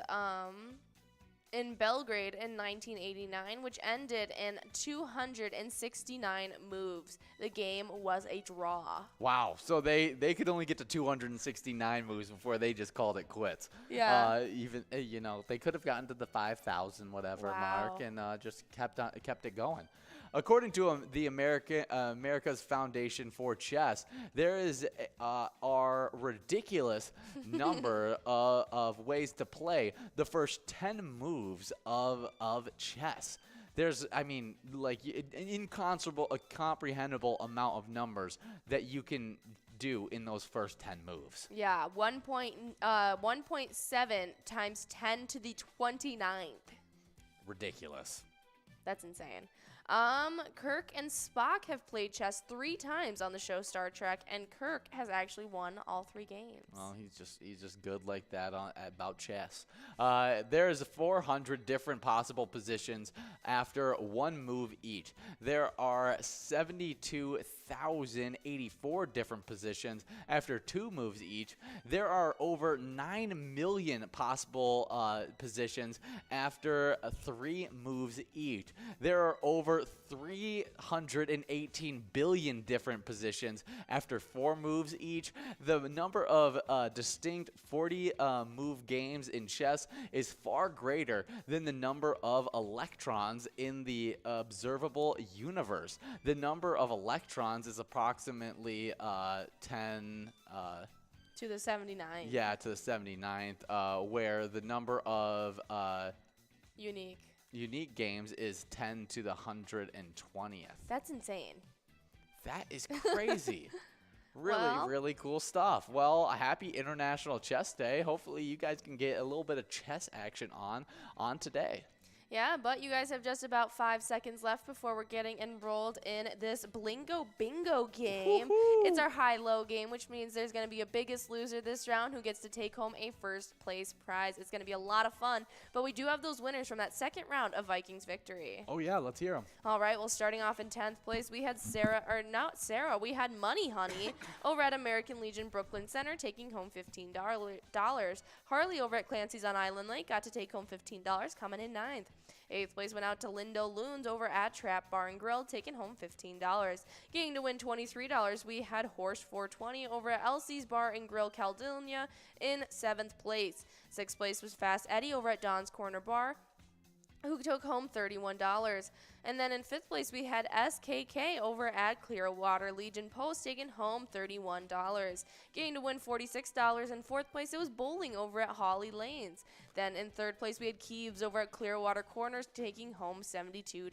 in Belgrade in 1989, which ended in 269 moves. The game was a draw. Wow. So they could only get to 269 moves before they just called it quits. Yeah. Even they could have gotten to the 5,000 whatever mark and just kept it going. According to the America's Foundation for Chess, there is a ridiculous number of ways to play the first 10 moves of chess. There's, like an incomprehensible amount of numbers that you can do in those first 10 moves. Yeah, 1.7 times 10 to the 29th. Ridiculous. That's insane. Kirk and Spock have played chess 3 times on the show Star Trek, and Kirk has actually won all 3 games. Well, he's just good like that about chess. There's 400 different possible positions after 1 move each. There are 72,084 different positions after 2 moves each. There are over 9 million possible positions after 3 moves each. There are over 318 billion different positions after 4 moves each. The number of distinct 40 move games in chess is far greater than the number of electrons in the observable universe. The number of electrons is approximately 10 to the 79th. Yeah, to the 79th, where the number of unique games is 10 to the 120th. That's insane. That is crazy. Well, really cool stuff. Well, a happy International Chess Day. Hopefully you guys can get a little bit of chess action on today. Yeah, but you guys have just about 5 seconds left before we're getting enrolled in this Blingo Bingo game. Woohoo! It's our high-low game, which means there's going to be a biggest loser this round who gets to take home a first-place prize. It's going to be a lot of fun, but we do have those winners from that second round of Vikings victory. Oh, yeah, let's hear them. All right, well, starting off in 10th place, we had we had Money Honey over at American Legion Brooklyn Center taking home $15. Harley over at Clancy's on Island Lake got to take home $15, coming in 9th. 8th place went out to Lindo Loons over at Trap Bar and Grill, taking home $15. Getting to win $23, we had Horse 420 over at Elsie's Bar and Grill, Caledonia in 7th place. 6th place was Fast Eddie over at Don's Corner Bar, who took home $31. And then in 5th place, we had SKK over at Clearwater Legion Post, taking home $31. Getting to win $46. In 4th place, it was Bowling over at Holly Lanes. Then in 3rd place, we had Keeves over at Clearwater Corners, taking home $72.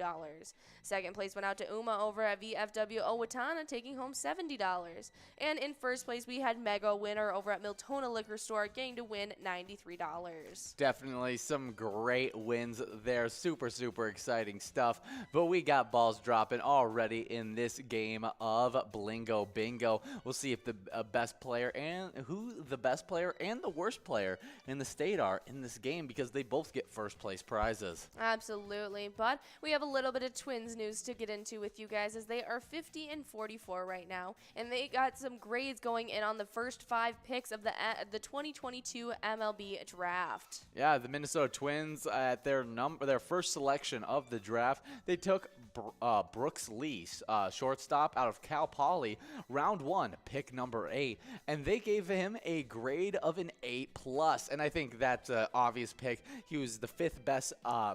2nd place went out to Uma over at VFW Owatonna, taking home $70. And in 1st place, we had Mega Winner over at Miltona Liquor Store, getting to win $93. Definitely some great wins there. Super exciting stuff. But we got balls dropping already in this game of Blingo Bingo. We'll see if the best player and the worst player in the state are in this game, because they both get first place prizes. Absolutely. But we have a little bit of Twins news to get into with you guys, as they are 50-44 right now, and they got some grades going in on the first 5 picks of the 2022 MLB draft. Yeah, the Minnesota Twins at their first selection of the draft, they took Brooks Lee, shortstop out of Cal Poly, round 1, pick number 8, and they gave him a grade of an A+. And I think that's an obvious pick. He was the 5th best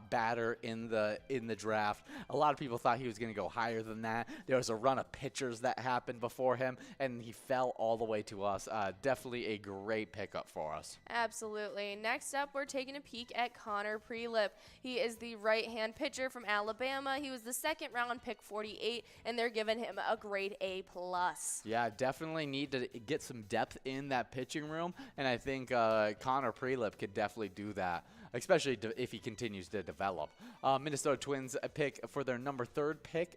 batter in the draft. A lot of people thought he was going to go higher than that. There was a run of pitchers that happened before him, and he fell all the way to us. Definitely a great pickup for us. Absolutely. Next up, we're taking a peek at Connor Prelip. He is the right-hand pitcher from Alabama. He was the 2nd second round pick 48, and they're giving him a grade A+. Yeah, definitely need to get some depth in that pitching room, and I think Connor Prelip could definitely do that, especially if he continues to develop. Minnesota Twins pick for their third pick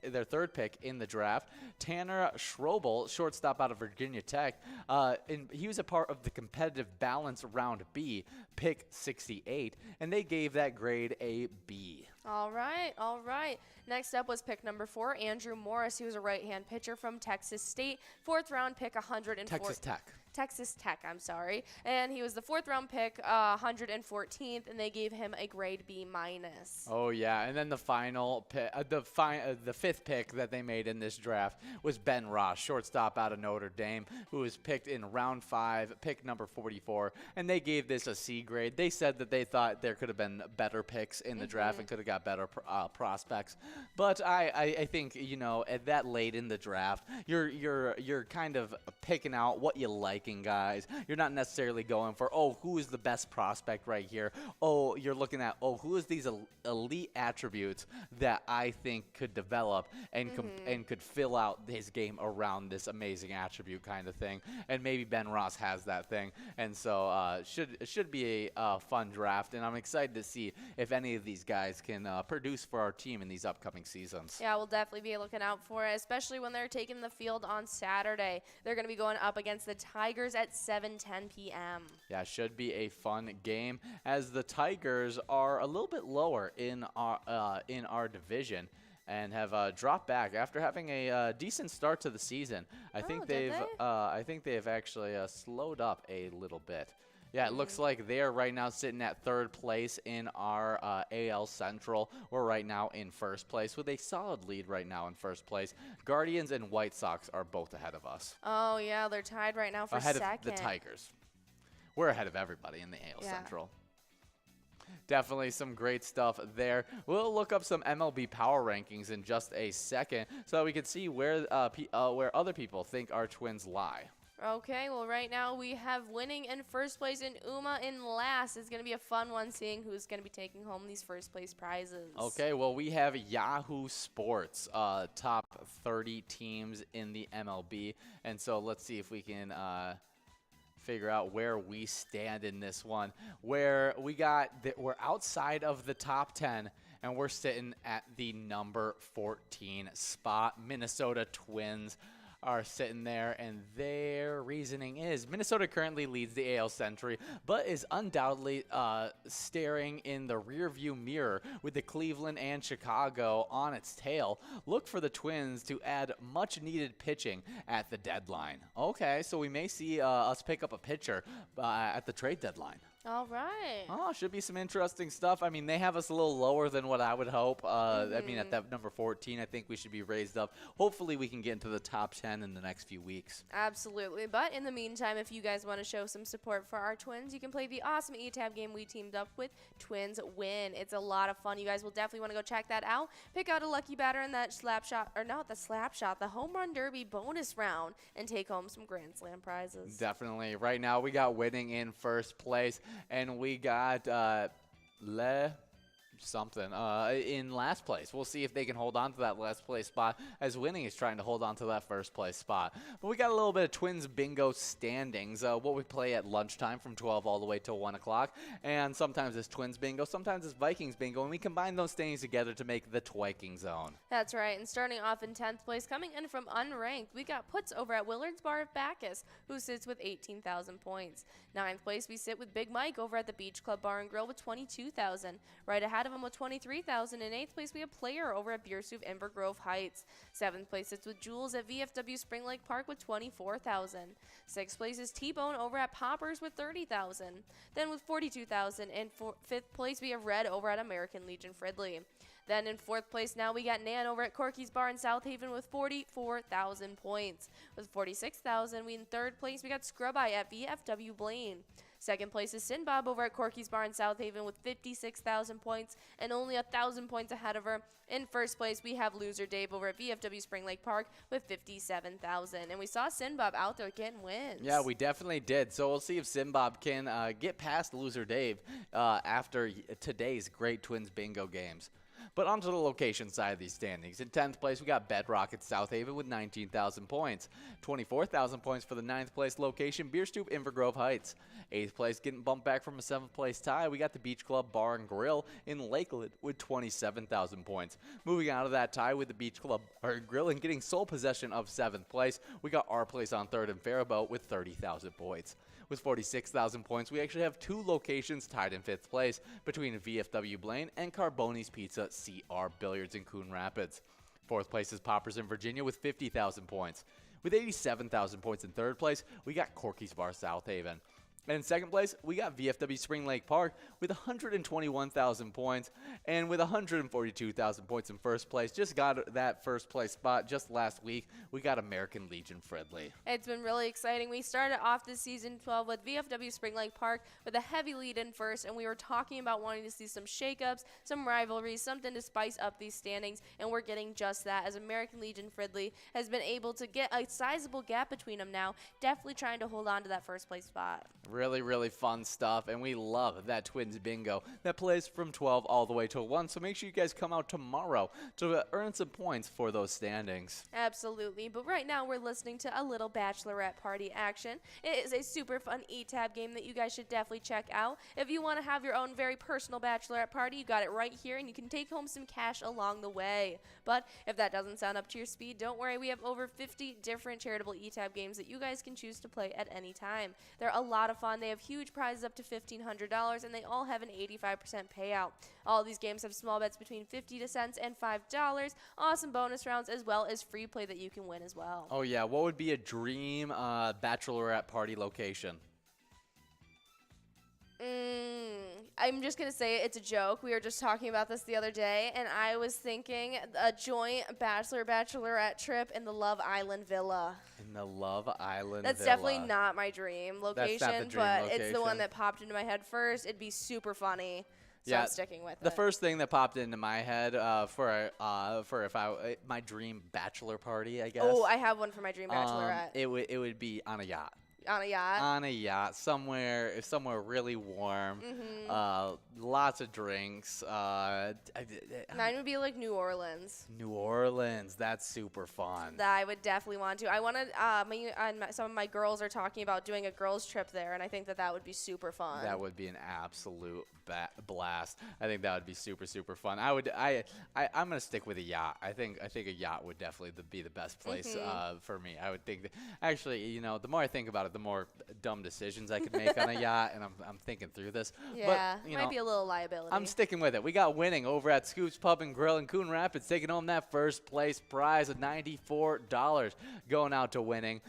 in the draft, Tanner Schroebel, shortstop out of Virginia Tech. And he was a part of the competitive balance round B, pick 68, and they gave that grade a B. All right, all right. Next up was pick number 4, Andrew Morris. He was a right-hand pitcher from Texas State, fourth round pick 104. Texas Tech, I'm sorry. And he was the fourth round pick, 114th, and they gave him a grade B-. Oh yeah, and then the final pick, the fifth pick that they made in this draft was Ben Ross, shortstop out of Notre Dame, who was picked in round 5, pick number 44, and they gave this a C grade. They said that they thought there could have been better picks in the draft and could have got better prospects, but I think, you know, at that late in the draft, you're kind of picking out what you like. Guys, you're not necessarily going for, oh, who is the best prospect right here. Oh, you're looking at, oh, who is these elite attributes that I think could develop and could fill out his game around this amazing attribute kind of thing. And maybe Ben Ross has that thing, and so should be a fun draft. And I'm excited to see if any of these guys can produce for our team in these upcoming seasons. Yeah, we'll definitely be looking out for it, especially when they're taking the field on Saturday. They're going to be going up against the Tigers at 7:10 p.m. Yeah, should be a fun game, as the Tigers are a little bit lower in our division and have dropped back after having a decent start to the season. I think they've actually slowed up a little bit. Yeah, it looks like they are right now sitting at third place in our AL Central. We're right now in first place with a solid lead right now in first place. Guardians and White Sox are both ahead of us. Oh, yeah, they're tied right now for second. Ahead of the Tigers. We're ahead of everybody in the AL Central. Definitely some great stuff there. We'll look up some MLB power rankings in just a second so that we can see where other people think our Twins lie. Okay, well, right now we have winning in first place and Uma in last. It's going to be a fun one seeing who's going to be taking home these first place prizes. Okay, well, we have Yahoo Sports, top 30 teams in the MLB. And so let's see if we can figure out where we stand in this one. Where we're outside of the top 10, and we're sitting at the number 14 spot. Minnesota Twins are sitting there, and their reasoning is Minnesota currently leads the AL Century, but is undoubtedly staring in the rearview mirror with the Cleveland and Chicago on its tail. Look for the Twins to add much-needed pitching at the deadline. Okay, so we may see us pick up a pitcher at the trade deadline. All right. Oh, should be some interesting stuff. I mean, they have us a little lower than what I would hope. I mean, at that number 14, I think we should be raised up. Hopefully, we can get into the top 10 in the next few weeks. Absolutely. But in the meantime, if you guys want to show some support for our Twins, you can play the awesome E-Tab game we teamed up with Twins Win. It's a lot of fun. You guys will definitely want to go check that out. Pick out a lucky batter in that the home run derby bonus round, and take home some Grand Slam prizes. Definitely. Right now, we got winning in first place. And we got in last place. We'll see if they can hold on to that last place spot, as winning is trying to hold on to that first place spot. But we got a little bit of Twins bingo standings, what we play at lunchtime from 12 all the way till 1 o'clock. And sometimes it's Twins bingo, sometimes it's Vikings bingo, and we combine those standings together to make the Twiking Zone. That's right. And starting off in 10th place, coming in from unranked, we got Puts over at Willard's Bar of Bacchus, who sits with 18,000 points. 9th place, we sit with Big Mike over at the Beach Club Bar and Grill with 22,000. Right ahead of him with 23,000. In 8th place, we have Player over at Beer Soup Inver Grove Heights. 7th place sits with Jules at VFW Spring Lake Park with 24,000. 6th place is T-Bone over at Poppers with 30,000. Then with 42,000. In 5th place, we have Red over at American Legion Fridley. Then in 4th place, now we got Nan over at Corky's Bar in South Haven with 44,000 points. With 46,000, in 3rd place, we got Scrub Eye at VFW Blaine. 2nd place is Sin Bob over at Corky's Bar in South Haven with 56,000 points and only 1,000 points ahead of her. In 1st place, we have Loser Dave over at VFW Spring Lake Park with 57,000. And we saw Sin Bob out there getting wins. Yeah, we definitely did. So we'll see if Sin Bob can get past Loser Dave after today's great Twins bingo games. But onto the location side of these standings. In 10th place, we got Bedrock at South Haven with 19,000 points. 24,000 points for the 9th place location, Beer Stoop, Invergrove Heights. 8th place, getting bumped back from a 7th place tie, we got the Beach Club Bar and Grill in Lakeland with 27,000 points. Moving out of that tie with the Beach Club Bar and Grill and getting sole possession of 7th place, we got our place on 3rd and Faribault with 30,000 points. With 46,000 points, we actually have 2 locations tied in 5th place between VFW Blaine and Carboni's Pizza CR Billiards in Coon Rapids. 4th place is Poppers in Virginia with 50,000 points. With 87,000 points in 3rd place, we got Corky's Bar South Haven. And in 2nd place, we got VFW Spring Lake Park with 121,000 points. And with 142,000 points in 1st place, just got that 1st place spot just last week, we got American Legion Fridley. It's been really exciting. We started off this season 12 with VFW Spring Lake Park with a heavy lead in first, and we were talking about wanting to see some shakeups, some rivalries, something to spice up these standings, and we're getting just that as American Legion Fridley has been able to get a sizable gap between them now, definitely trying to hold on to that 1st place spot. Really, really fun stuff, and we love that Twins Bingo that plays from 12 all the way to 1, so make sure you guys come out tomorrow to earn some points for those standings. Absolutely, but right now we're listening to a little bachelorette party action. It is a super fun e-tab game that you guys should definitely check out. If you want to have your own very personal bachelorette party, you got it right here, and you can take home some cash along the way. But if that doesn't sound up to your speed, don't worry, we have over 50 different charitable e-tab games that you guys can choose to play at any time. They're a lot of fun. They have huge prizes up to $1,500, and they all have an 85% payout. All these games have small bets between 50 cents and $5, awesome bonus rounds, as well as free play that you can win as well. Oh yeah, what would be a dream bachelorette party location? I'm just going to say it's a joke. We were just talking about this the other day, and I was thinking a joint bachelorette trip in the Love Island Villa. In the Love Island That's Villa. definitely not my dream location, That's not the dream but location. it's the one that popped into my head first. It'd be super funny. So Yeah, I'm sticking with it. The first thing that popped into my head for my dream bachelor party, I guess. Oh, I have one for my dream bachelorette. It would be on a yacht. On a yacht? On a yacht, somewhere really warm. Lots of drinks. Mine would be like New Orleans. New Orleans, that's super fun. That I would definitely want to. I want to. Some of my girls are talking about doing a girls trip there, and I think that would be super fun. That would be an absolute blast. I think that would be super fun. I'm gonna stick with a yacht. I think a yacht would definitely be the best place for me. I would think that, actually, the more I think about it, the more dumb decisions I could make on a yacht, and I'm thinking through this. Yeah, but, might be a little liability. I'm sticking with it. We got winning over at Scoops Pub and Grill in Coon Rapids, taking home that 1st place prize of $94, going out to winning.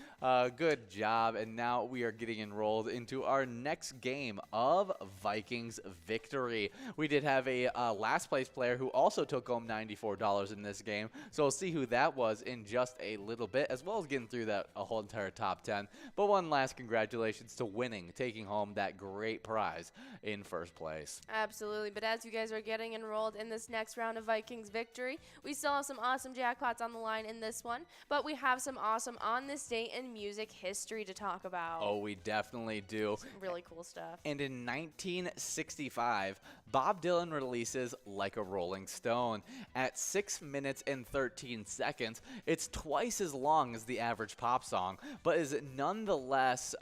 Good job. And now we are getting enrolled into our next game of Vikings victory. We did have a last place player who also took home $94 in this game, so we'll see who that was in just a little bit, as well as getting through that a whole entire top 10. But one last congratulations to winning, taking home that great prize in 1st place. Absolutely, but as you guys are getting enrolled in this next round of Vikings victory, we still have some awesome jackpots on the line in this one, but we have some awesome on this day in music history to talk about. Oh, we definitely do. Some really cool stuff. And in 1965, Bob Dylan releases Like a Rolling Stone. At 6 minutes and 13 seconds, it's twice as long as the average pop song, but it nonetheless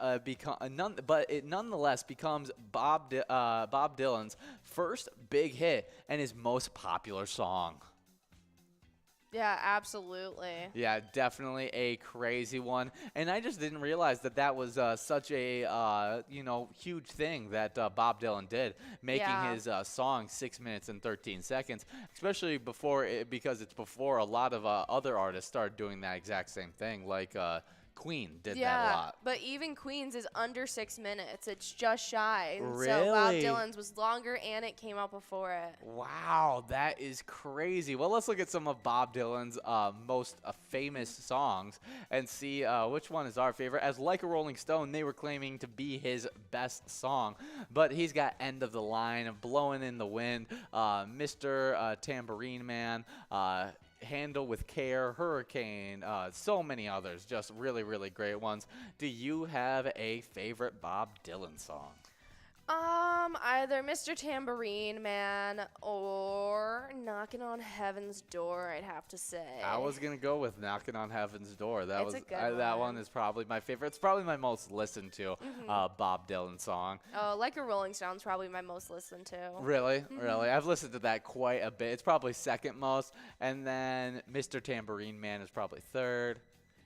becomes Bob Dylan's first big hit and his most popular song. Yeah, absolutely. Yeah, definitely a crazy one. And I just didn't realize that was such a, huge thing that Bob Dylan did, making his song 6 minutes and 13 seconds, especially because it's before a lot of other artists started doing that exact same thing, like Queen did that a lot. But even Queen's is under 6 minutes. It's just shy. Really? So Bob Dylan's was longer, and it came out before it. Wow, that is crazy. Well, let's look at some of Bob Dylan's most famous songs and see which one is our favorite. As Like a Rolling Stone, they were claiming to be his best song, but he's got End of the Line, Blowing in the Wind, Mr. Tambourine Man, Handle with Care, Hurricane, so many others, just really, really great ones. Do you have a favorite Bob Dylan song? Either Mr. Tambourine Man or Knocking on Heaven's Door, I'd have to say. I was gonna go with Knocking on Heaven's Door. That It's was a good that one one. is probably my favorite. It's probably my most listened to Bob Dylan song. Oh, Like a Rolling Stone's probably my most listened to. Really, really, I've listened to that quite a bit. It's probably second most, and then Mr. Tambourine Man is probably third,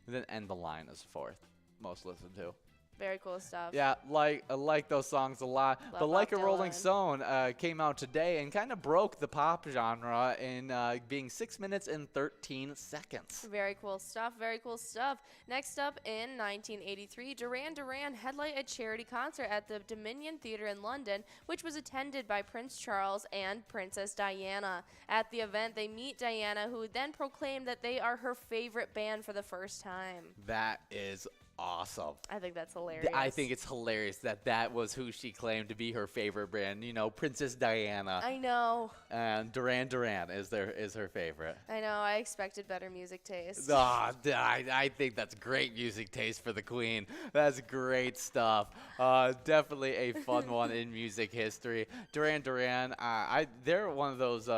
and then End the Line is fourth most listened to. Very cool stuff. Yeah, I like those songs a lot. Love But Like a Bob Rolling Dylan. Stone came out today and kind of broke the pop genre in being 6 minutes and 13 seconds. Very cool stuff. Very cool stuff. Next up, in 1983, Duran Duran headlined a charity concert at the Dominion Theatre in London, which was attended by Prince Charles and Princess Diana. At the event, they meet Diana, who then proclaimed that they are her favorite band for the first time. That is awesome. I think that's hilarious. I think it's hilarious that was who she claimed to be her favorite band. You know, Princess Diana. I know. And Duran Duran is her favorite. I know. I expected better music taste. I think that's great music taste for the Queen. That's great stuff. Definitely a fun one in music history. Duran Duran, they're one of those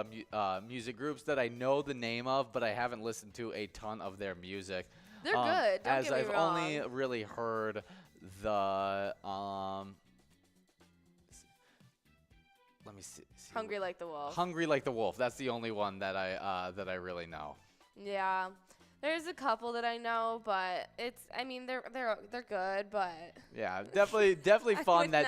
music groups that I know the name of, but I haven't listened to a ton of their music. They're good. Don't as get me I've wrong. only really heard the let me see. Hungry Like the Wolf. Hungry Like the Wolf. That's the only one that I really know. Yeah. There's a couple that I know, but they're good, but Yeah, definitely I fun would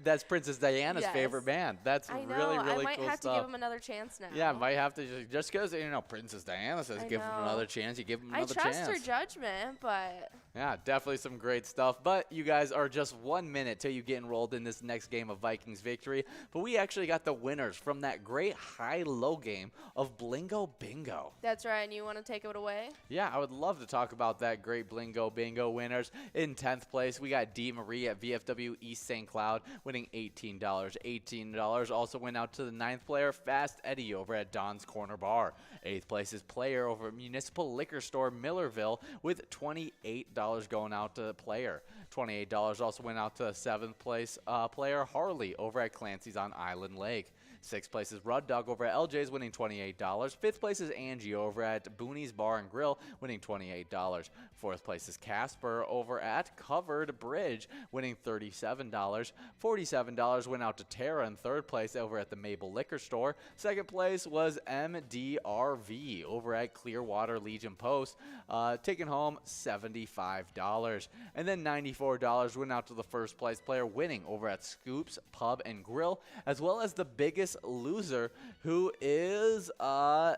that's Princess Diana's Yes. favorite band. That's I know. really I might cool have stuff. to give them another chance now. Yeah, might have to just because Princess Diana says I give them know. another chance. You give them I another trust chance. her judgment, but Yeah, definitely some great stuff. But you guys are just 1 minute till you get enrolled in this next game of Vikings victory. But we actually got the winners from that great high-low game of Blingo Bingo. that's right. And you want to take it away? Yeah, I would love to talk about that great Blingo Bingo winners. In 10th place, we got D. Marie at VFW East St. Cloud, winning $18. $18 also went out to the 9th player, Fast Eddie, over at Don's Corner Bar. 8th place is Player over at Municipal Liquor Store Millerville, with $28 going out to the player. $28 also went out to 7th place player Harley over at Clancy's on Island Lake. 6th place is Rud Dog over at LJ's, winning $28. 5th place is Angie over at Booney's Bar and Grill, winning $28. 4th place is Casper over at Covered Bridge, winning $37. $47 went out to Tara in 3rd place over at the Mabel Liquor Store. 2nd place was MDRV over at Clearwater Legion Post, taking home $75. And then $94 went out to the 1st place player, winning over at Scoops Pub and Grill, as well as the biggest loser, who is LEHDBSI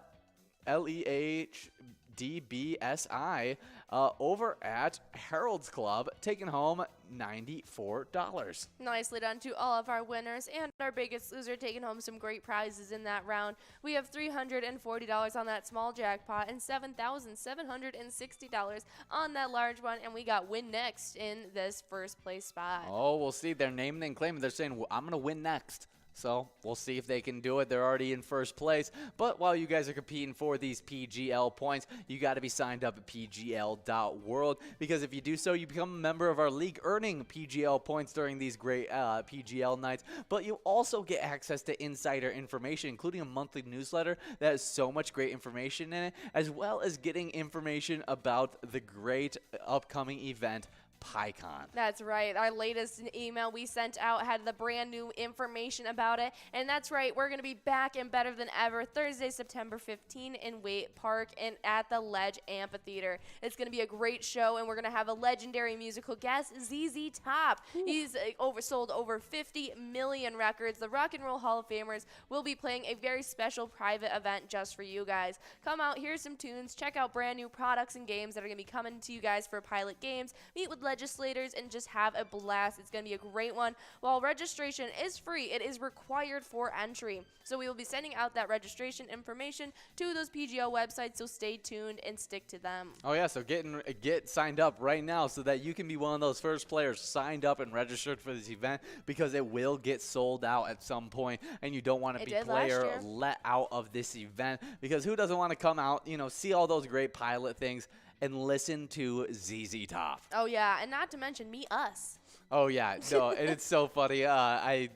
over at Harold's Club, taking home $94. Nicely done to all of our winners and our biggest loser, taking home some great prizes in that round. We have $340 on that small jackpot and $7,760 on that large one, and we got win next in this first place spot. Oh, we'll see. They're naming and claiming. They're saying, well, I'm going to win next. So we'll see if they can do it. They're already in 1st place. But while you guys are competing for these PGL points, you got to be signed up at pgl.world, because if you do so, you become a member of our league, earning PGL points during these great PGL nights. But you also get access to insider information, including a monthly newsletter that has so much great information in it, as well as getting information about the great upcoming event, PyCon. That's right. Our latest email we sent out had the brand new information about it. And that's right. We're going to be back and better than ever Thursday, September 15 in Waite Park and at the Ledge Amphitheater. It's going to be a great show, and we're going to have a legendary musical guest, ZZ Top. He's sold over 50 million records. The Rock and Roll Hall of Famers will be playing a very special private event just for you guys. Come out, hear some tunes, check out brand new products and games that are going to be coming to you guys for Pilot Games, meet with legislators, and just have a blast. It's going to be a great one. While registration is free, it is required for entry. So we will be sending out that registration information to those PGL websites, so stay tuned and stick to them. Oh yeah, so get signed up right now so that you can be one of those first players signed up and registered for this event, because it will get sold out at some point, and you don't want to be player let out of this event, because who doesn't want to come out, see all those great Pilot things and listen to ZZ Top. Oh yeah, and not to mention meet us. Oh yeah, no, and it's so funny. I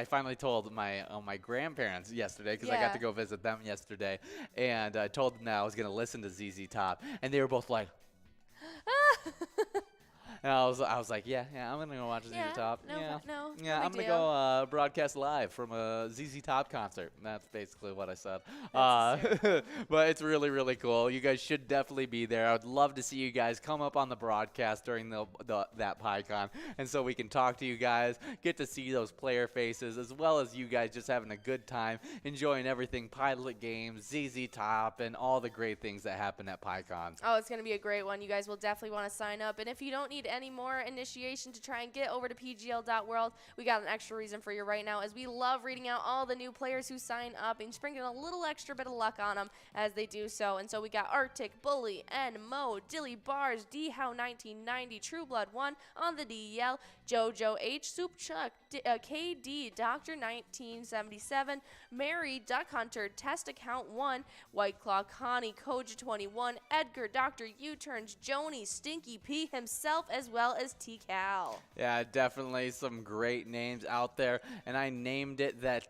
finally told my grandparents yesterday because I got Yeah. to go visit them yesterday, and I told them that I was gonna listen to ZZ Top, and they were both like, and I was like, yeah, I'm gonna go watch Yeah, ZZ Top. no, Yeah, no yeah, I'm big gonna deal. go broadcast live from a ZZ Top concert. That's basically what I said. That's hysterical. But it's really, really cool. You guys should definitely be there. I would love to see you guys come up on the broadcast during that PyCon, and so we can talk to you guys, get to see those player faces, as well as you guys just having a good time, enjoying everything Pilot Games, ZZ Top, and all the great things that happen at PyCon. Oh, it's going to be a great one. You guys will definitely want to sign up. And if you don't need any more initiation to try and get over to pgl.world, we got an extra reason for you right now, as we love reading out all the new players who sign up and sprinkling a little extra bit of luck on them as they do so. And so we got Arctic, Bully, N, Mo, Dilly Bars, D-How 1990, True Blood 1 on the DEL, Jojo H, Soup Chuck, KD, Dr. 1977, Mary, Duck Hunter, Test Account 1, White Claw, Connie, Koja 21, Edgar, Dr. U-Turns, Joni, Stinky P himself, as well as T-Cal. Yeah, definitely some great names out there, and I named it that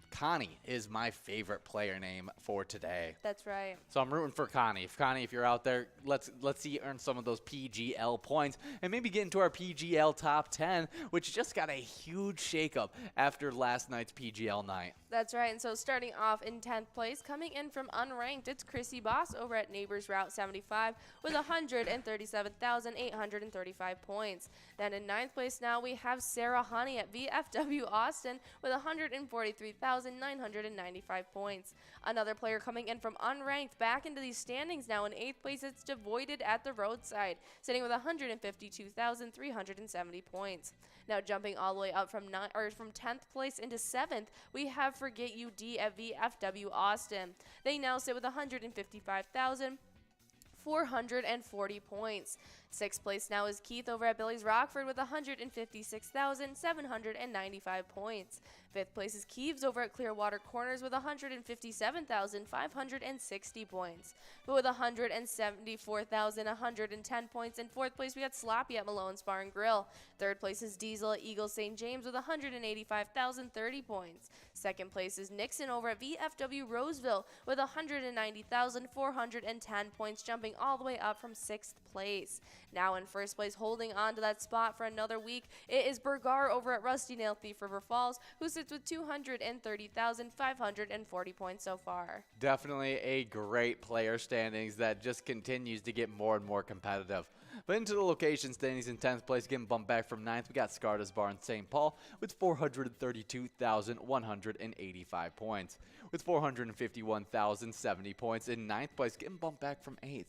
Connie is my favorite player name for today. That's right. So I'm rooting for Connie. Connie, if you're out there, let's see you earn some of those PGL points and maybe get into our PGL top 10, which just got a huge shakeup after last night's PGL night. That's right. And so starting off in 10th place, coming in from unranked, it's Chrissy Boss over at Neighbors Route 75 with 137,835 points. Then in 9th place now we have Sarah Honey at VFW Austin with 143,995 points. Another player coming in from unranked back into these standings now in 8th place, it's Devoided at the Roadside, sitting with 152,370 points. Now jumping all the way up from 10th place into 7th, we have Forget You D at VFW Austin. They now sit with 155,440 points. 6th place now is Keith over at Billy's Rockford with 156,795 points. 5th place is Keeves over at Clearwater Corners with 157,560 points. But with 174,110 points. In 4th place, we got Sloppy at Malone's Bar and Grill. 3rd place is Diesel at Eagle St. James with 185,030 points. 2nd place is Nixon over at VFW Roseville with 190,410 points, jumping all the way up from 6th place. Now in 1st place, holding on to that spot for another week, it is Bergar over at Rusty Nail Thief River Falls, who sits with 230,540 points so far. Definitely a great player standings that just continues to get more and more competitive. But into the location standings in 10th place, getting bumped back from 9th, we got Scarta's Bar in St. Paul with 432,185 points. With 451,070 points in 9th place, getting bumped back from 8th,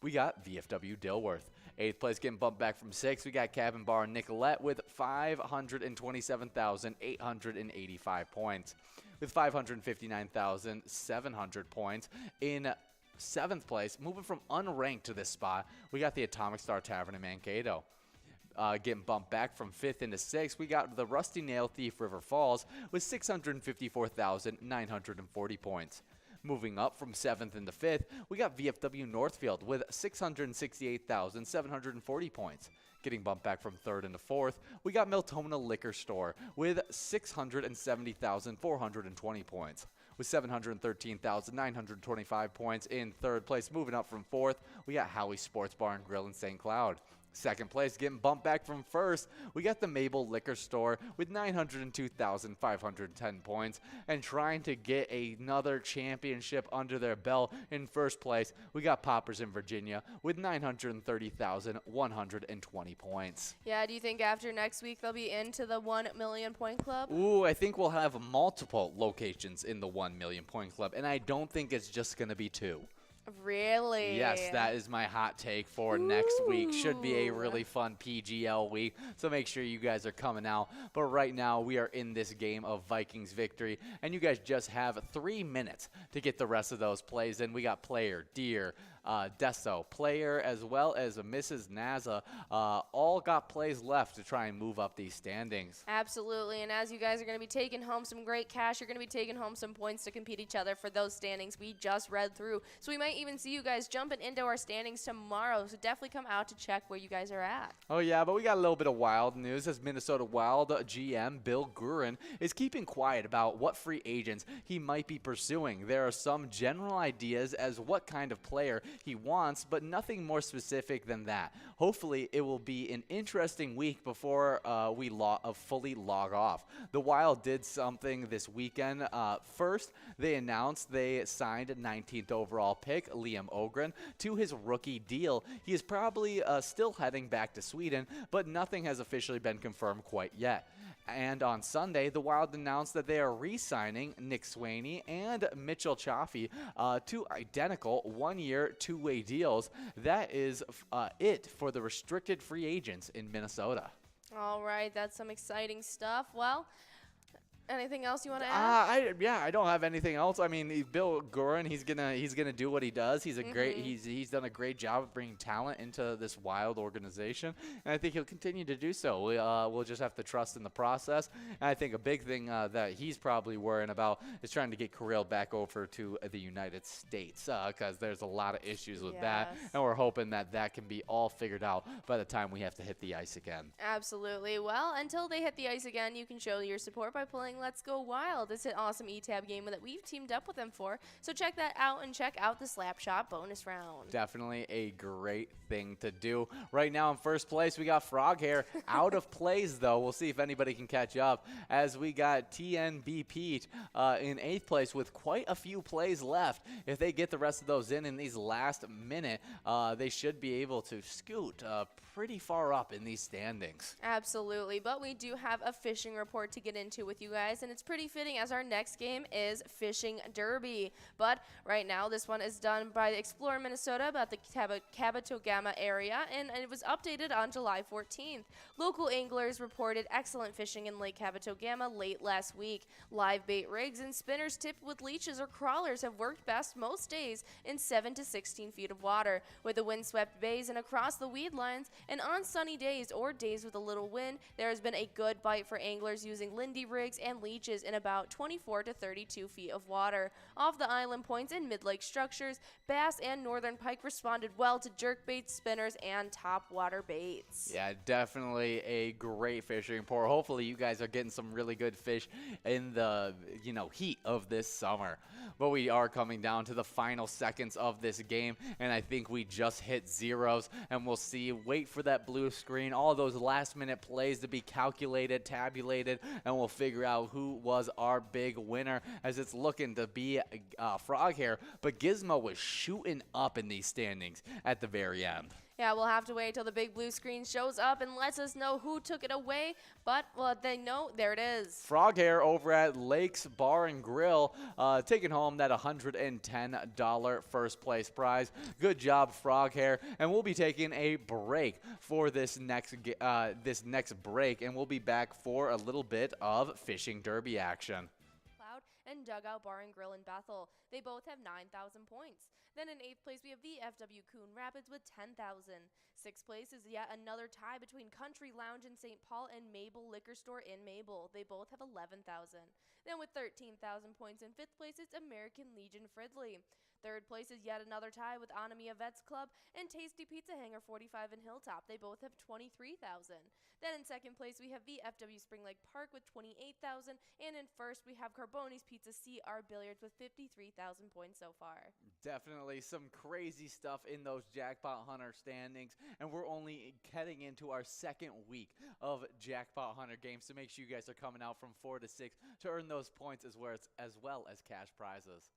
we got VFW Dilworth. 8th place getting bumped back from 6th. We got Cabin Bar and Nicolette with 527,885 points. With 559,700 points in 7th place, moving from unranked to this spot, we got the Atomic Star Tavern in Mankato. Getting bumped back from 5th into 6th, we got the Rusty Nail Thief River Falls with 654,940 points. Moving up from 7th into 5th, we got VFW Northfield with 668,740 points. Getting bumped back from 3rd into 4th, we got Miltona Liquor Store with 670,420 points. With 713,925 points in 3rd place. Moving up from 4th, we got Howie Sports Bar and Grill in St. Cloud. 2nd place, getting bumped back from 1st, we got the Mabel Liquor Store with 902,510 points. And trying to get another championship under their belt in 1st place, we got Poppers in Virginia with 930,120 points. Yeah, do you think after next week they'll be into the 1 million point club? Ooh, I think we'll have multiple locations in the 1 million point club, and I don't think it's just going to be 2. Really? Yes, that is my hot take for next week. Should be a really fun PGL week, so make sure you guys are coming out. But right now, we are in this game of Vikings victory, and you guys just have 3 minutes to get the rest of those plays in. We got Player, Deer, Deso player, as well as Mrs. Naza, all got plays left to try and move up these standings. Absolutely, and as you guys are going to be taking home some great cash, you're going to be taking home some points to compete each other for those standings we just read through. So we might even see you guys jumping into our standings tomorrow, so definitely come out to check where you guys are at. Oh yeah, but we got a little bit of Wild news as Minnesota Wild GM Bill Guerin is keeping quiet about what free agents he might be pursuing. There are some general ideas as what kind of player he wants, but nothing more specific than that. Hopefully, it will be an interesting week before we fully log off. The Wild did something this weekend. First, they announced they signed a 19th overall pick, Liam Ogren, to his rookie deal. He is probably still heading back to Sweden, but nothing has officially been confirmed quite yet. And on Sunday, the Wild announced that they are re-signing Nick Swaney and Mitchell Chaffee to identical one-year, two-way deals. That is it for the restricted free agents in Minnesota. All right, that's some exciting stuff. Well, anything else you want to add? I don't have anything else. I mean, Bill Guerin, he's gonna do what he does. He's a great he's done a great job of bringing talent into this Wild organization, and I think he'll continue to do so. We'll just have to trust in the process. And I think a big thing that he's probably worrying about is trying to get Kirill back over to the United States because there's a lot of issues with that, and we're hoping that that can be all figured out by the time we have to hit the ice again. Absolutely. Well, until they hit the ice again, you can show your support by playing Let's Go Wild. It's an awesome eTab game that we've teamed up with them for, so check that out and check out the Slapshot bonus round. Definitely a great thing to do. Right now in first place, we got Froghair out of plays, though. We'll see if anybody can catch up, as we got TNB Pete in 8th place with quite a few plays left. If they get the rest of those in these last minute, they should be able to scoot pretty far up in these standings. Absolutely, but we do have a fishing report to get into with you guys, and it's pretty fitting as our next game is Fishing Derby. But right now, this one is done by Explorer Minnesota about the Cabotogama area, and it was updated on July 14th. Local anglers reported excellent fishing in Lake Cabotogama late last week. Live bait rigs and spinners tipped with leeches or crawlers have worked best most days in 7 to 16 feet of water. With the windswept bays and across the weed lines, and on sunny days or days with a little wind, there has been a good bite for anglers using Lindy rigs and leeches in about 24 to 32 feet of water. Off the island points and mid-lake structures, bass and northern pike responded well to jerk baits, spinners, and top water baits. Yeah, definitely a great fishing report. Hopefully you guys are getting some really good fish in the heat of this summer. But we are coming down to the final seconds of this game, and I think we just hit zeros, and we'll see. Wait for that blue screen, all those last-minute plays to be calculated, tabulated, and we'll figure out who was our big winner, as it's looking to be Froghair. But Gizmo was shooting up in these standings at the very end. Yeah, we'll have to wait till the big blue screen shows up and lets us know who took it away. But, well, they know, there it is. Froghair over at Lakes Bar and Grill, taking home that $110 first place prize. Good job, Froghair. And we'll be taking a break for this next break, and we'll be back for a little bit of Fishing Derby action. And Dugout Bar and Grill in Bethel. They both have 9,000 points. Then in 8th place, we have VFW Coon Rapids with 10,000. 6th place is yet another tie between Country Lounge in St. Paul and Mabel Liquor Store in Mabel. They both have 11,000. Then with 13,000 points in 5th place, it's American Legion Fridley. 3rd place is yet another tie with Anamia Vets Club and Tasty Pizza Hanger 45 in Hilltop. They both have 23,000. Then in 2nd place, we have VFW Spring Lake Park with 28,000. And in 1st, we have Carboni's Pizza CR Billiards with 53,000 points so far. Definitely some crazy stuff in those Jackpot Hunter standings. And we're only heading into our 2nd week of Jackpot Hunter games. So make sure you guys are coming out from 4 to 6 to earn those points as well as cash prizes.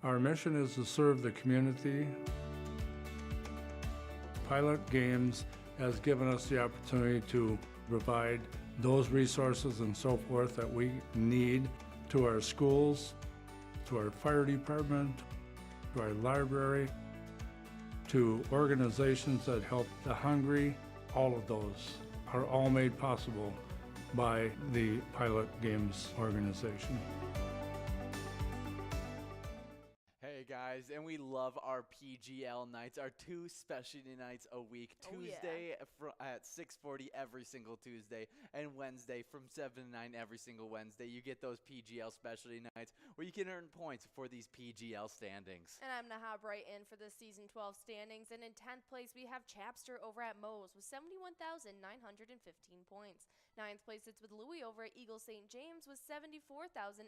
Our mission is to serve the community. Pilot Games has given us the opportunity to provide those resources and so forth that we need to our schools, to our fire department, to our library, to organizations that help the hungry. All of those are all made possible by the Pilot Games organization. Hey guys, and we love our PGL nights, our 2 specialty nights a week. Tuesday at 6:40 every single Tuesday, and Wednesday from 7 to 9 every single Wednesday. You get those PGL specialty nights where you can earn points for these PGL standings. And I'm going to hop right in for the Season 12 standings. And in 10th place, we have Chapster over at Moe's with 71,915 points. 9th place, it's with Louis over at Eagle St. James with 74,890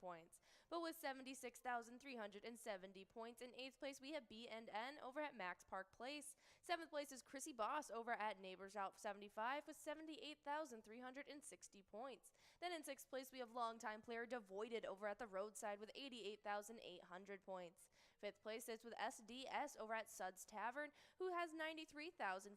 points. But with 76,370 points. In 8th place, we have B&N over at Max Park Place. 7th place is Chrissy Boss over at Neighbors Out 75 with 78,360 points. Then in 6th place, we have longtime player Devoided over at the Roadside with 88,800 points. 5th place sits with SDS over at Suds Tavern, who has 93,485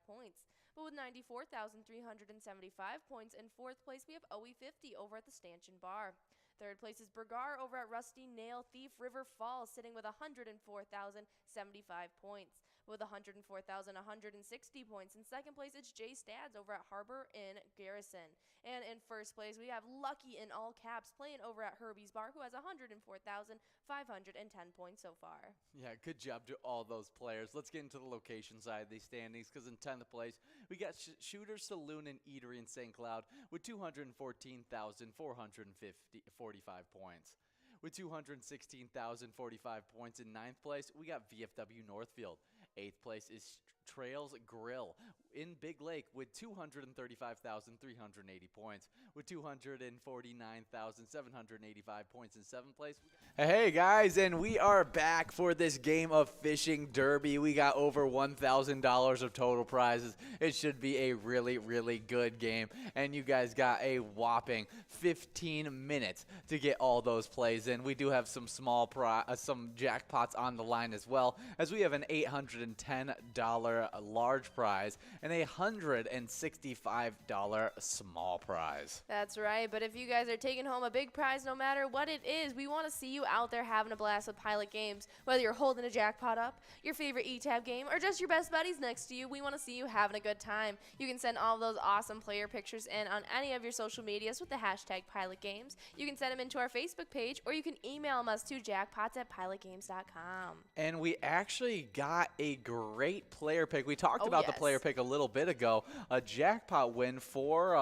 points. But with 94,375 points, in 4th place, we have OE50 over at the Stanchion Bar. 3rd place is Bergar over at Rusty Nail Thief River Falls, sitting with 104,075 points. With 104,160 points. In 2nd place, it's Jay Stads over at Harbor Inn Garrison. And in 1st place, we have Lucky in all caps playing over at Herbie's Bar, who has 104,510 points so far. Yeah, good job to all those players. Let's get into the location side of these standings, because in 10th place, we got Shooter's Saloon and Eatery in St. Cloud with 214,445 points. With 216,045 points in 9th place, we got VFW Northfield. 8th place is Trails Grill in Big Lake with 235,380 points. With 249,785 points in 7th place. Hey guys, and we are back for this game of Fishing Derby. We got over $1,000 of total prizes. It should be a really, really good game. And you guys got a whopping 15 minutes to get all those plays in. We do have some small some jackpots on the line as well, as we have an $810 large prize and a $165 small prize. That's right, but if you guys are taking home a big prize, no matter what it is, we want to see you out there having a blast with Pilot Games. Whether you're holding a jackpot up, your favorite E-Tab game, or just your best buddies next to you, we want to see you having a good time. You can send all those awesome player pictures in on any of your social medias with the hashtag Pilot Games. You can send them into our Facebook page, or you can email them us to jackpots@pilotgames.com. And we actually got a great player pick. We talked about the player pick a little bit ago. A jackpot win for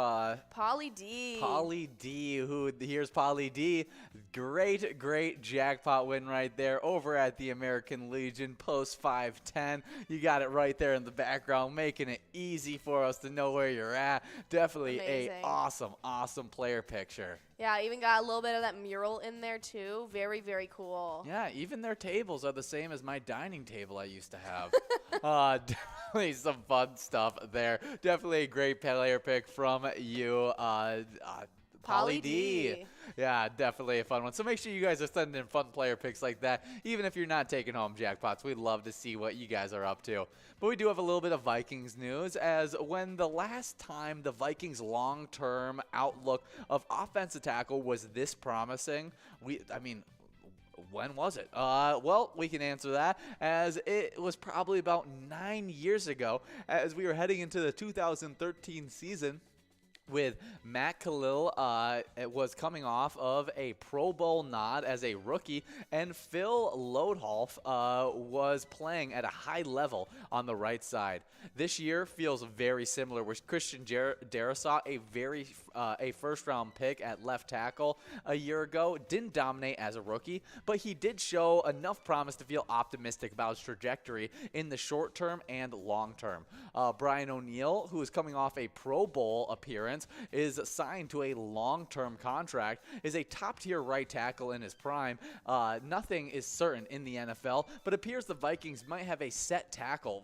Polly D. Polly D, here's Polly D. Great jackpot win right there over at the American Legion, post 510. You got it right there in the background, making it easy for us to know where you're at. Definitely Amazing. a awesome player picture. Yeah, I even got a little bit of that mural in there too. Very, very cool. Yeah, even their tables are the same as my dining table I used to have. Definitely some fun stuff there. Definitely a great player pick from you, Polly D. Yeah, definitely a fun one. So make sure you guys are sending in fun player picks like that, even if you're not taking home jackpots. We'd love to see what you guys are up to. But we do have a little bit of Vikings news, as when the last time the Vikings' long-term outlook of offensive tackle was this promising, when was it? Well, we can answer that, as it was probably about 9 years ago, as we were heading into the 2013 season, with Matt Khalil was coming off of a Pro Bowl nod as a rookie, and Phil Lodeholf was playing at a high level on the right side. This year feels very similar, with Christian Darrisaw, a first-round pick at left tackle a year ago, didn't dominate as a rookie, but he did show enough promise to feel optimistic about his trajectory in the short term and long term. Brian O'Neill, who is coming off a Pro Bowl appearance, is signed to a long-term contract, is a top-tier right tackle in his prime. Nothing is certain in the NFL, but appears the Vikings might have a set tackles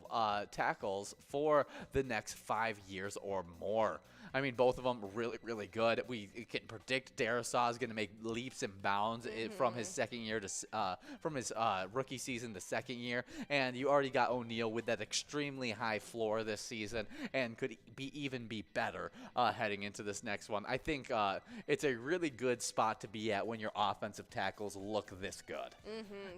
for the next 5 years or more. I mean, both of them really, really good. We can predict Darisaw is going to make leaps and bounds from his second year to from his rookie season to second year, and you already got O'Neal with that extremely high floor this season, and could even be better heading into this next one. I think it's a really good spot to be at when your offensive tackles look this good.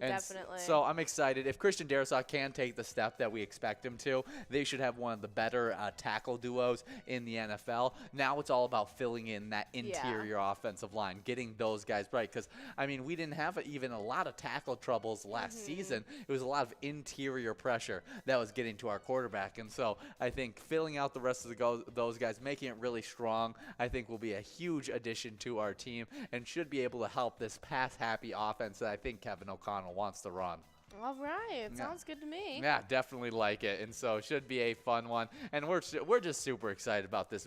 Definitely. So I'm excited. If Christian Darisaw can take the step that we expect him to, they should have one of the better tackle duos in the NFL. Now it's all about filling in that interior offensive line, getting those guys right. Because, I mean, we didn't have even a lot of tackle troubles last season. It was a lot of interior pressure that was getting to our quarterback. And so I think filling out the rest of those guys, making it really strong, I think will be a huge addition to our team and should be able to help this pass-happy offense that I think Kevin O'Connell wants to run. All right. Sounds good to me. Yeah, definitely like it. And so it should be a fun one. And we're just super excited about this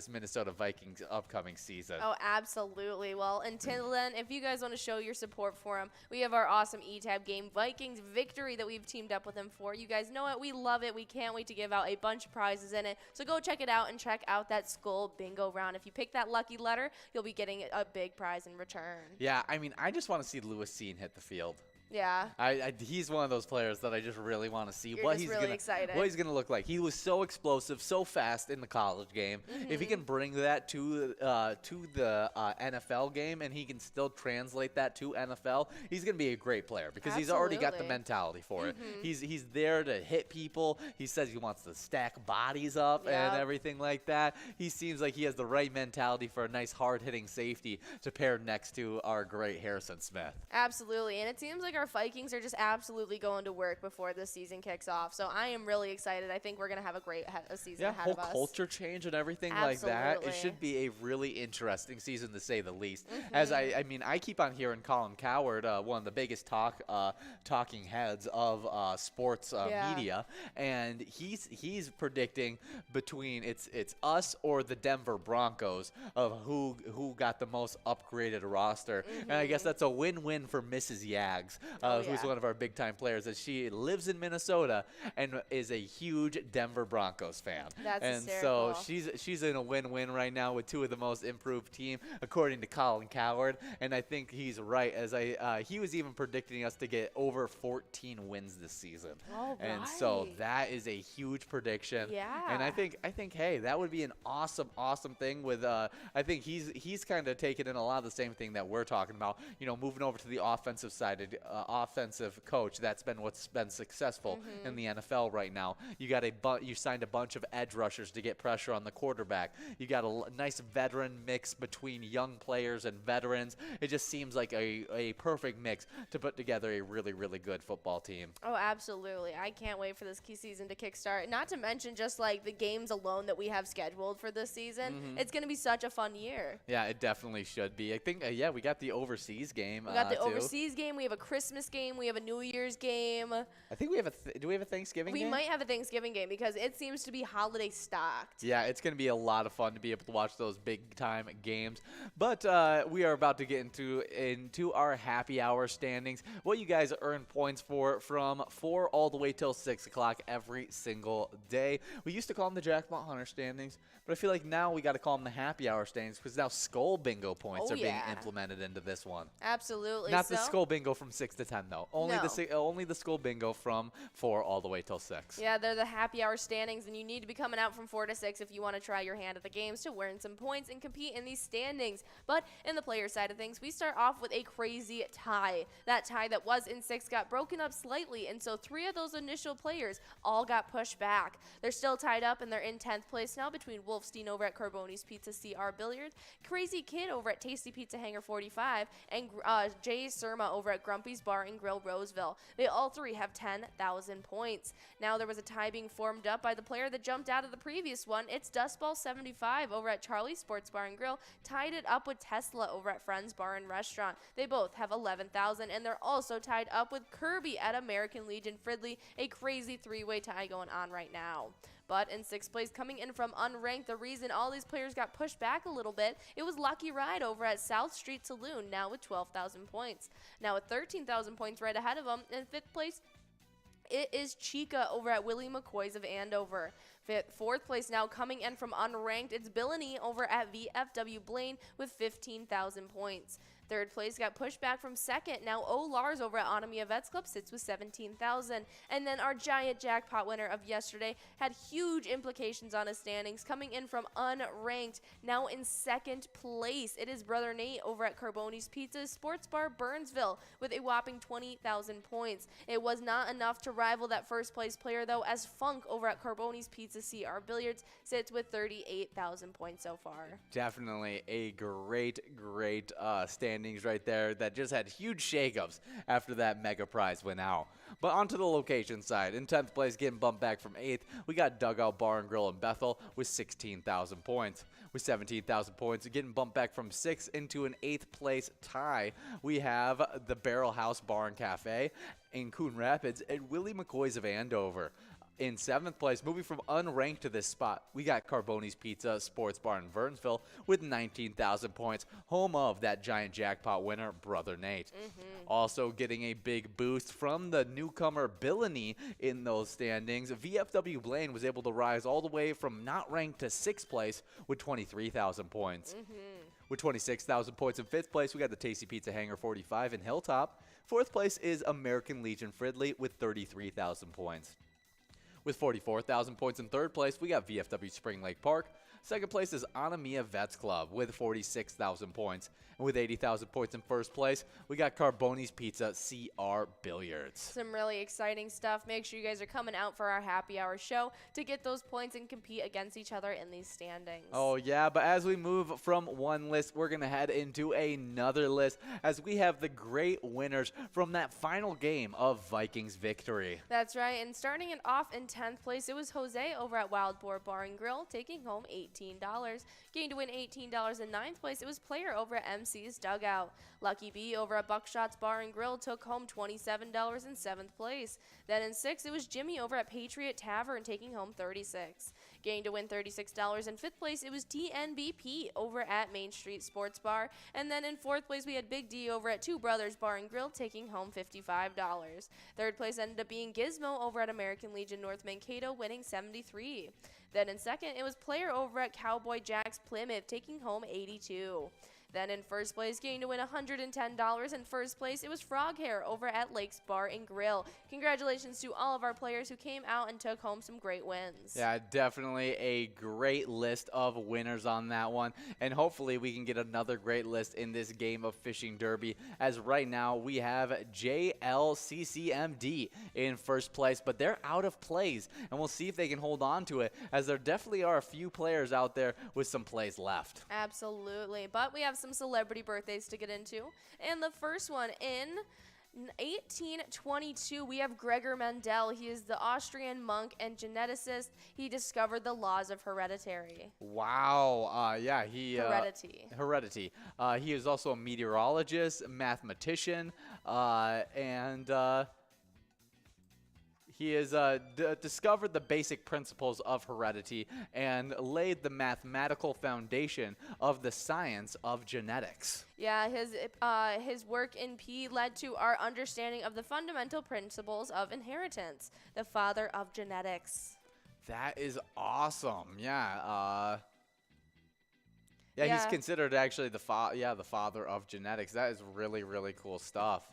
Minnesota Vikings upcoming season. Oh, absolutely. Well, until then, if you guys want to show your support for them, we have our awesome eTab game, Vikings Victory, that we've teamed up with them for. You guys know it. We love it. We can't wait to give out a bunch of prizes in it. So go check it out and check out that Skull Bingo round. If you pick that lucky letter, you'll be getting a big prize in return. Yeah, I mean, I just want to see Lewis Seen hit the field. Yeah. He's one of those players that I just really want to see You're what just really excited. What he's gonna look like. He was so explosive, so fast in the college game. If he can bring that to the NFL game and he can still translate that to NFL, he's gonna be a great player because he's already got the mentality for it. He's there to hit people. He says he wants to stack bodies up and everything like that. He seems like he has the right mentality for a nice hard-hitting safety to pair next to our great Harrison Smith. Absolutely, and it seems like our Vikings are just absolutely going to work before this season kicks off. So I am really excited. I think we're going to have a great season ahead of us. Whole culture change and everything like that. It should be a really interesting season to say the least. As I mean, I keep on hearing Colin Cowherd, one of the biggest talking heads of sports media, and he's predicting between it's us or the Denver Broncos of who got the most upgraded roster. And I guess that's a win-win for Mrs. Yags. Who's one of our big-time players, as she lives in Minnesota and is a huge Denver Broncos fan. That's hysterical. So she's in a win-win right now with two of the most improved team, according to Colin Cowherd, and I think he's right. As he was even predicting us to get over 14 wins this season. And so that is a huge prediction. Yeah. And I think hey, that would be an awesome thing. With I think he's kind of taken in a lot of the same thing that we're talking about. You know, moving over to the offensive side. Offensive coach. That's been what's been successful in the NFL right now. You signed a bunch of edge rushers to get pressure on the quarterback. You got a nice veteran mix between young players and veterans. It just seems like a perfect mix to put together a really, really good football team. Oh, absolutely. I can't wait for this key season to kickstart. Not to mention just like the games alone that we have scheduled for this season. It's going to be such a fun year. Yeah, it definitely should be. I think, we got the overseas game. We got the overseas game. We have a Christmas game. We have a New Year's game. I think we have do we have a Thanksgiving game? We might have a Thanksgiving game because it seems to be holiday stocked. Yeah, it's going to be a lot of fun to be able to watch those big-time games. But we are about to get into our happy hour standings. What you guys earn points for from 4 all the way till 6 o'clock every single day. We used to call them the Jackpot Hunter standings, but I feel like now we got to call them the happy hour standings because now Skull Bingo points are being implemented into this one. Absolutely. Not the Skull Bingo from 6 to 10 though. Only the Skull Bingo from 4 all the way till 6. Yeah, they're the happy hour standings, and you need to be coming out from 4 to 6 if you want to try your hand at the games to earn some points and compete in these standings. But in the player side of things, we start off with a crazy tie. That tie that was in 6 got broken up slightly, and so 3 of those initial players all got pushed back. They're still tied up, and they're in 10th place now between Wolfstein over at Carboni's Pizza CR Billiards, Crazy Kid over at Tasty Pizza Hangar 45, and Jay Surma over at Grumpy's Bar and Grill Roseville. They all 3 have 10,000 points. Now there was a tie being formed up by the player that jumped out of the previous one. It's Dustball 75 over at Charlie's Sports Bar and Grill, tied it up with Tesla over at Friends Bar and Restaurant. They both have 11,000, and they're also tied up with Kirby at American Legion Fridley, a crazy 3-way tie going on right now. But in 6th place, coming in from unranked, the reason all these players got pushed back a little bit, it was Lucky Ride over at South Street Saloon, now with 12,000 points. Now with 13,000 points right ahead of them, in 5th place, it is Chica over at Willie McCoy's of Andover. Fourth place now coming in from unranked, it's Billany over at VFW Blaine with 15,000 points. Third place got pushed back from second. Now Lars over at Onamia Vets Club sits with 17,000. And then our giant jackpot winner of yesterday had huge implications on his standings, coming in from unranked. Now in second place, it is Brother Nate over at Carboni's Pizza Sports Bar Burnsville with a whopping 20,000 points. It was not enough to rival that first place player though, as Funk over at Carboni's Pizza CR Billiards sits with 38,000 points so far. Definitely a great standings right there that just had huge shakeups after that mega prize went out. But onto the location side. In 10th place, getting bumped back from 8th, we got Dugout Bar and Grill in Bethel with 16,000 points. With 17,000 points, getting bumped back from 6th into an 8th place tie, we have the Barrel House Bar and Cafe in Coon Rapids and Willie McCoy's of Andover. In 7th place, moving from unranked to this spot, we got Carboni's Pizza Sports Bar in Burnsville with 19,000 points, home of that giant jackpot winner, Brother Nate. Also getting a big boost from the newcomer Billany in those standings. VFW Blaine was able to rise all the way from not ranked to 6th place with 23,000 points. With 26,000 points in 5th place, we got the Tasty Pizza Hangar 45 in Hilltop. 4th place is American Legion Fridley with 33,000 points. With 44,000 points in 3rd place, we got VFW Spring Lake Park. 2nd place is Onamia Vets Club with 46,000 points. And with 80,000 points in 1st place, we got Carboni's Pizza CR Billiards. Some really exciting stuff. Make sure you guys are coming out for our happy hour show to get those points and compete against each other in these standings. Oh, yeah, but as we move from one list, we're going to head into another list as we have the great winners from that final game of Vikings victory. That's right, and starting it off in 10th place, it was Jose over at Wild Boar Bar and Grill, taking home $18. Getting to win $18 in 9th place, it was Player over at MC's Dugout. Lucky B over at Buckshot's Bar and Grill took home $27 in 7th place. Then in 6th, it was Jimmy over at Patriot Tavern, taking home $36. Getting to win $36 in 5th place, it was TNBP over at Main Street Sports Bar. And then in 4th place, we had Big D over at Two Brothers Bar and Grill, taking home $55. 3rd place ended up being Gizmo over at American Legion North Mankato, winning $73. Then in 2nd, it was Player over at Cowboy Jack's Plymouth, taking home $82. Then in 1st place, getting to win $110 in 1st place, it was Frog Hair over at Lakes Bar and Grill. Congratulations to all of our players who came out and took home some great wins. Yeah, definitely a great list of winners on that one. And hopefully we can get another great list in this game of Fishing Derby, as right now we have JLCCMD in 1st place, but they're out of plays. And we'll see if they can hold on to it, as there definitely are a few players out there with some plays left. Absolutely. But we have some celebrity birthdays to get into. And the first one in 1822, we have Gregor Mendel. He is the Austrian monk and geneticist. He discovered the laws of heredity. Wow. Yeah, he... Heredity. He is also a meteorologist, mathematician, and... he has discovered the basic principles of heredity and laid the mathematical foundation of the science of genetics. Yeah, his work in P led to our understanding of the fundamental principles of inheritance, the father of genetics. That is awesome. Yeah. He's considered actually the father of genetics. That is really, really cool stuff.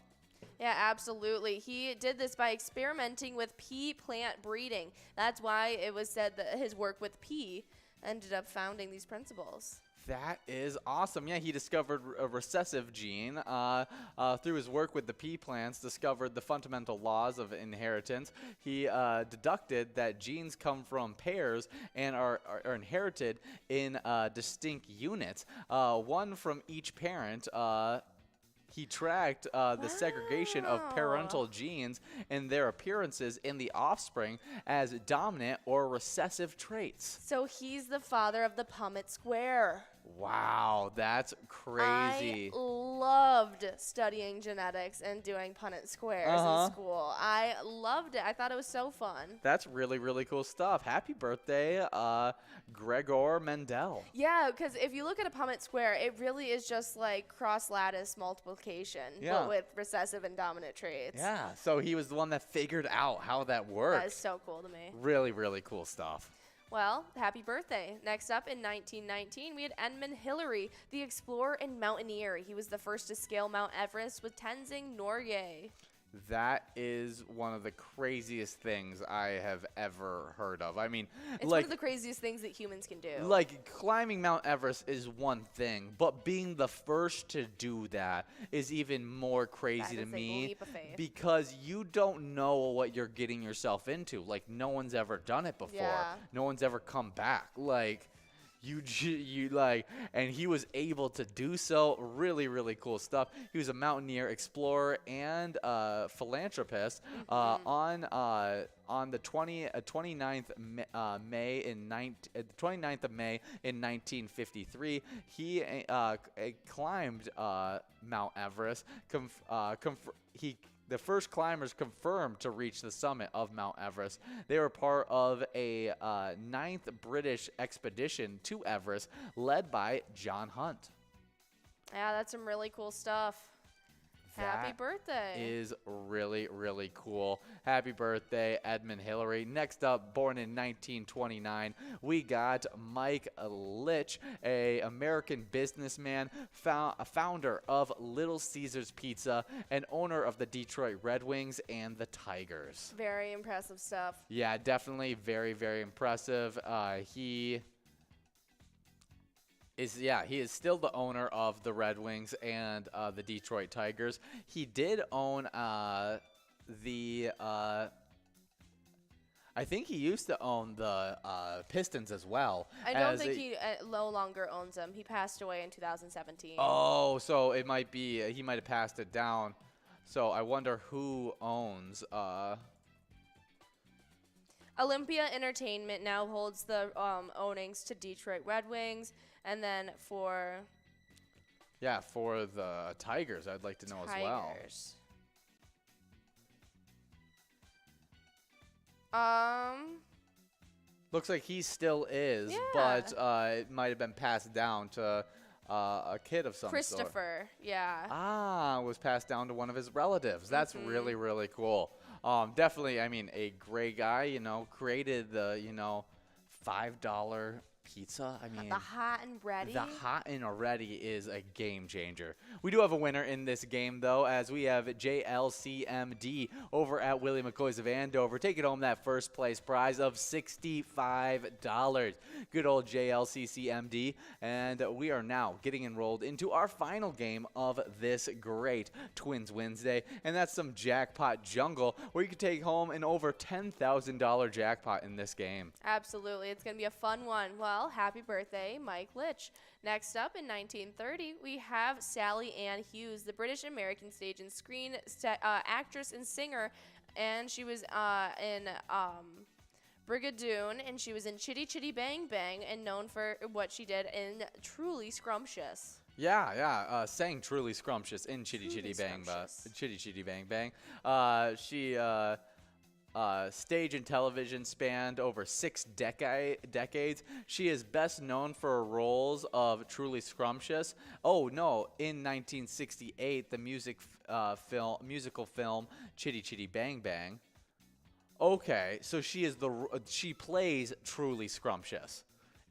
Yeah, absolutely. He did this by experimenting with pea plant breeding. That's why it was said that his work with pea ended up founding these principles. That is awesome. Yeah, he discovered a recessive gene through his work with the pea plants, discovered the fundamental laws of inheritance. He deducted that genes come from pairs and are inherited in distinct units, one from each parent. He tracked the segregation of parental genes and their appearances in the offspring as dominant or recessive traits. So he's the father of the Punnett Square. Wow, that's crazy. I loved studying genetics and doing Punnett Squares in school. I loved it. I thought it was so fun. That's really, really cool stuff. Happy birthday, Gregor Mendel. Yeah, because if you look at a Punnett Square, it really is just like cross-lattice multiplication, but with recessive and dominant traits. Yeah, so he was the one that figured out how that works. That is so cool to me. Really, really cool stuff. Well, happy birthday. Next up in 1919, we had Edmund Hillary, the explorer and mountaineer. He was the first to scale Mount Everest with Tenzing Norgay. That is one of the craziest things I have ever heard of. I mean, It's one of the craziest things that humans can do. Like, climbing Mount Everest is one thing, but being the first to do that is even more crazy to me, leap of faith. because you don't know what you're getting yourself into. Like, no one's ever done it before. Yeah. No one's ever come back. Like, and he was able to do so. Really, really cool stuff. He was a mountaineer, explorer, and philanthropist. On the 29th May in 29th of May in 1953, he climbed Mount Everest. The first climbers confirmed to reach the summit of Mount Everest. They were part of a 9th British expedition to Everest led by John Hunt. Yeah, that's some really cool stuff. Happy birthday. Is really, really cool. Happy birthday, Edmund Hillary. Next up, born in 1929, we got Mike Litch, a American businessman, founder of Little Caesars Pizza, and owner of the Detroit Red Wings and the Tigers. Very impressive stuff. Yeah, definitely very, very impressive. He is still the owner of the Red Wings and the Detroit Tigers. He did own I think he used to own the Pistons as well. I don't think he no longer owns them. He passed away in 2017. Oh, so it might be he might have passed it down. So I wonder who owns. Olympia Entertainment now holds the ownings to Detroit Red Wings. And then for the Tigers, I'd like to know as well. Looks like he still is, but it might have been passed down to a kid of some sort. Christopher, yeah. Was passed down to one of his relatives. That's really, really cool. Definitely, I mean, a great guy, created the, $5 pizza. I mean, the hot and ready. The hot and ready is a game changer. We do have a winner in this game, though, as we have JLCMD over at Willie McCoy's of Andover taking home that first place prize of $65. Good old JLCCMD. And we are now getting enrolled into our final game of this great Twins Wednesday, and that's some Jackpot Jungle, where you can take home an over $10,000 jackpot in this game. Absolutely. It's going to be a fun one. Well, happy birthday, Mike Litch. Next up in 1930, we have Sally Ann Hughes, the British-American stage and screen actress and singer, and she was in Brigadoon, and she was in Chitty Chitty Bang Bang, and known for what she did in Truly Scrumptious. Sang Truly Scrumptious in Chitty Chitty Bang Bang. She stage and television spanned over 6 decades. She is best known for her roles of Truly Scrumptious. Oh no, in 1968, the musical film Chitty Chitty Bang Bang. Okay, so she plays Truly Scrumptious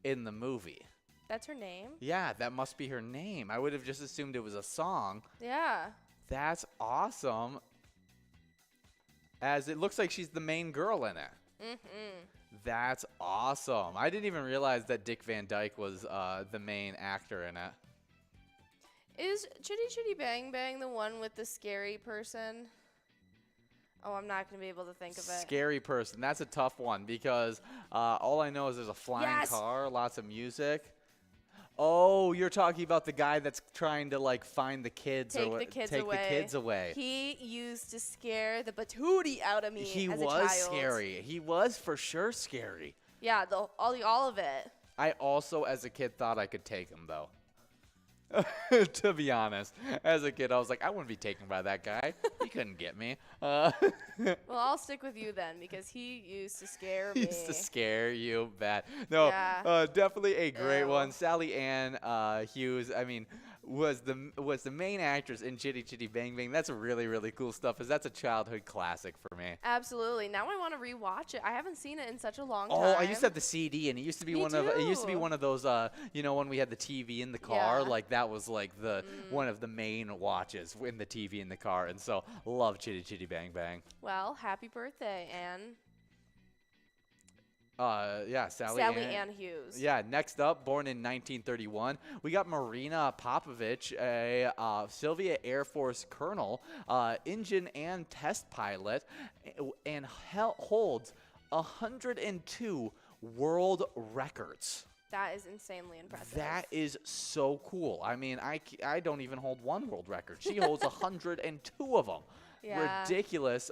in the movie. That's her name? Yeah, that must be her name. I would have just assumed it was a song. Yeah. That's awesome. As it looks like she's the main girl in it. Mm-hmm. That's awesome. I didn't even realize that Dick Van Dyke was the main actor in it. Is Chitty Chitty Bang Bang the one with the scary person? Oh, I'm not going to be able to think of it. Scary person. That's a tough one because all I know is there's a flying car, lots of music. Oh, you're talking about the guy that's trying to find the kids take the kids away. He used to scare the patootie out of me. He was scary. He was for sure scary. Yeah, all of it. I also, as a kid, thought I could take him though. To be honest, as a kid, I was like, I wouldn't be taken by that guy. He couldn't get me. Well, I'll stick with you then because he used to scare me. He used to scare you bad. No, definitely a great one. Sally Ann Hughes. I mean, was the main actress in Chitty Chitty Bang Bang. That's really, really cool stuff, because that's a childhood classic for me. Absolutely. Now I want to rewatch it. I haven't seen it in such a long time. Oh, I used to have the CD, and it used to be one of those when we had the TV in the car, like that was like the one of the main watches in the TV in the car, and so love Chitty Chitty Bang Bang. Well, happy birthday, Anne. Sally Ann Hughes. Yeah, next up, born in 1931, we got Marina Popovich, a Soviet Air Force colonel, engine and test pilot, and holds 102 world records. That is insanely impressive. That is so cool. I mean, I don't even hold one world record. She holds 102 of them. Yeah. Ridiculous.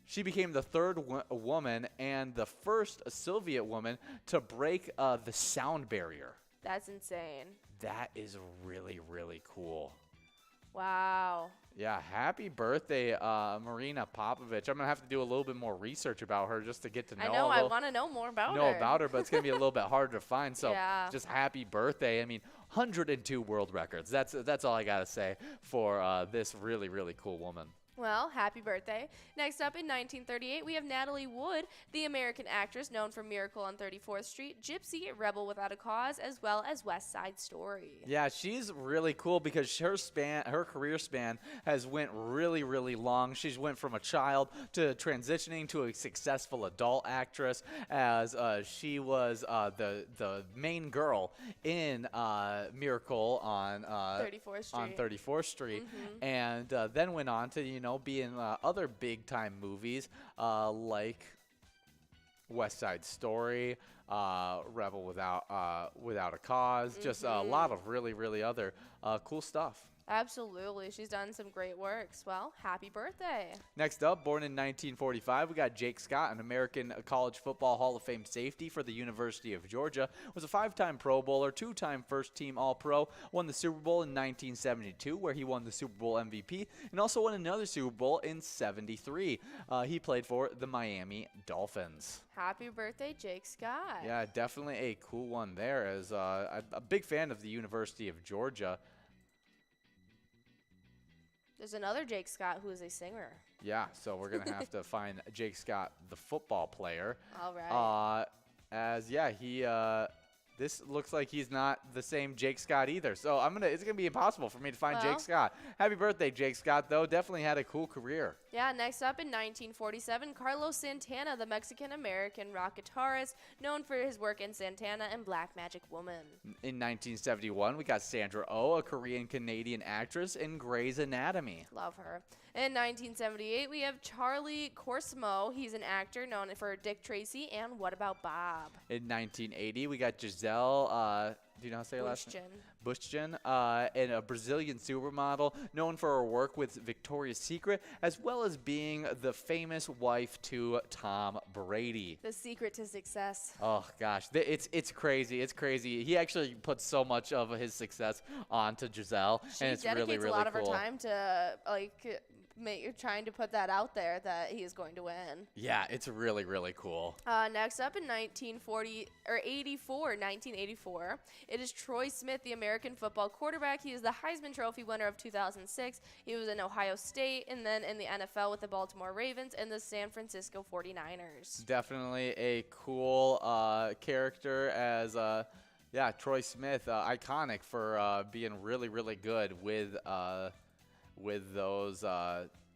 She became the third woman and the first Soviet woman to break the sound barrier. That's insane. That is really, really cool. Wow. Yeah, happy birthday, Marina Popovich. I'm going to have to do a little bit more research about her just to get to know I know, I want to know more about her. But it's going to be a little bit harder to find. So just happy birthday. I mean, 102 world records. That's all I got to say for this really, really cool woman. Well, happy birthday. Next up in 1938, we have Natalie Wood, the American actress known for Miracle on 34th Street, Gypsy, Rebel Without a Cause, as well as West Side Story. Yeah, she's really cool because her career span has went really, really long. She's went from a child to transitioning to a successful adult actress, as she was the main girl in Miracle on 34th Street, and then went on to be in other big time movies like West Side Story, Rebel Without a Cause, just a lot of really, really other cool stuff. Absolutely. She's done some great works. Well, happy birthday. Next up, born in 1945, we got Jake Scott, an American College Football Hall of Fame safety for the University of Georgia. Was a 5-time Pro Bowler, 2-time first-team All-Pro, won the Super Bowl in 1972, where he won the Super Bowl MVP, and also won another Super Bowl in 73. He played for the Miami Dolphins. Happy birthday, Jake Scott. Yeah, definitely a cool one there, as a big fan of the University of Georgia. There's another Jake Scott who is a singer. Yeah, so we're going to have to find Jake Scott, the football player. All right. This looks like he's not the same Jake Scott either. So it's going to be impossible for me to find Jake Scott. Happy birthday, Jake Scott, though. Definitely had a cool career. Yeah, next up in 1947, Carlos Santana, the Mexican-American rock guitarist, known for his work in Santana and Black Magic Woman. In 1971, we got Sandra Oh, a Korean-Canadian actress in Grey's Anatomy. Love her. In 1978, we have Charlie Corsimo. He's an actor known for Dick Tracy and What About Bob? In 1980, we got Giselle, do you know how to say her last name? Bündchen, and a Brazilian supermodel known for her work with Victoria's Secret, as well as being the famous wife to Tom Brady. The secret to success. Oh gosh, it's crazy. It's crazy. He actually puts so much of his success onto Giselle, and it's really, really cool. She dedicates a lot of her time to trying to put that out there that he is going to win. Yeah, it's really, really cool. Next up in 1984, it is Troy Smith, the American football quarterback. He is the Heisman Trophy winner of 2006. He was in Ohio State and then in the NFL with the Baltimore Ravens and the San Francisco 49ers. Definitely a cool character, as Troy Smith, iconic for being really, really good with those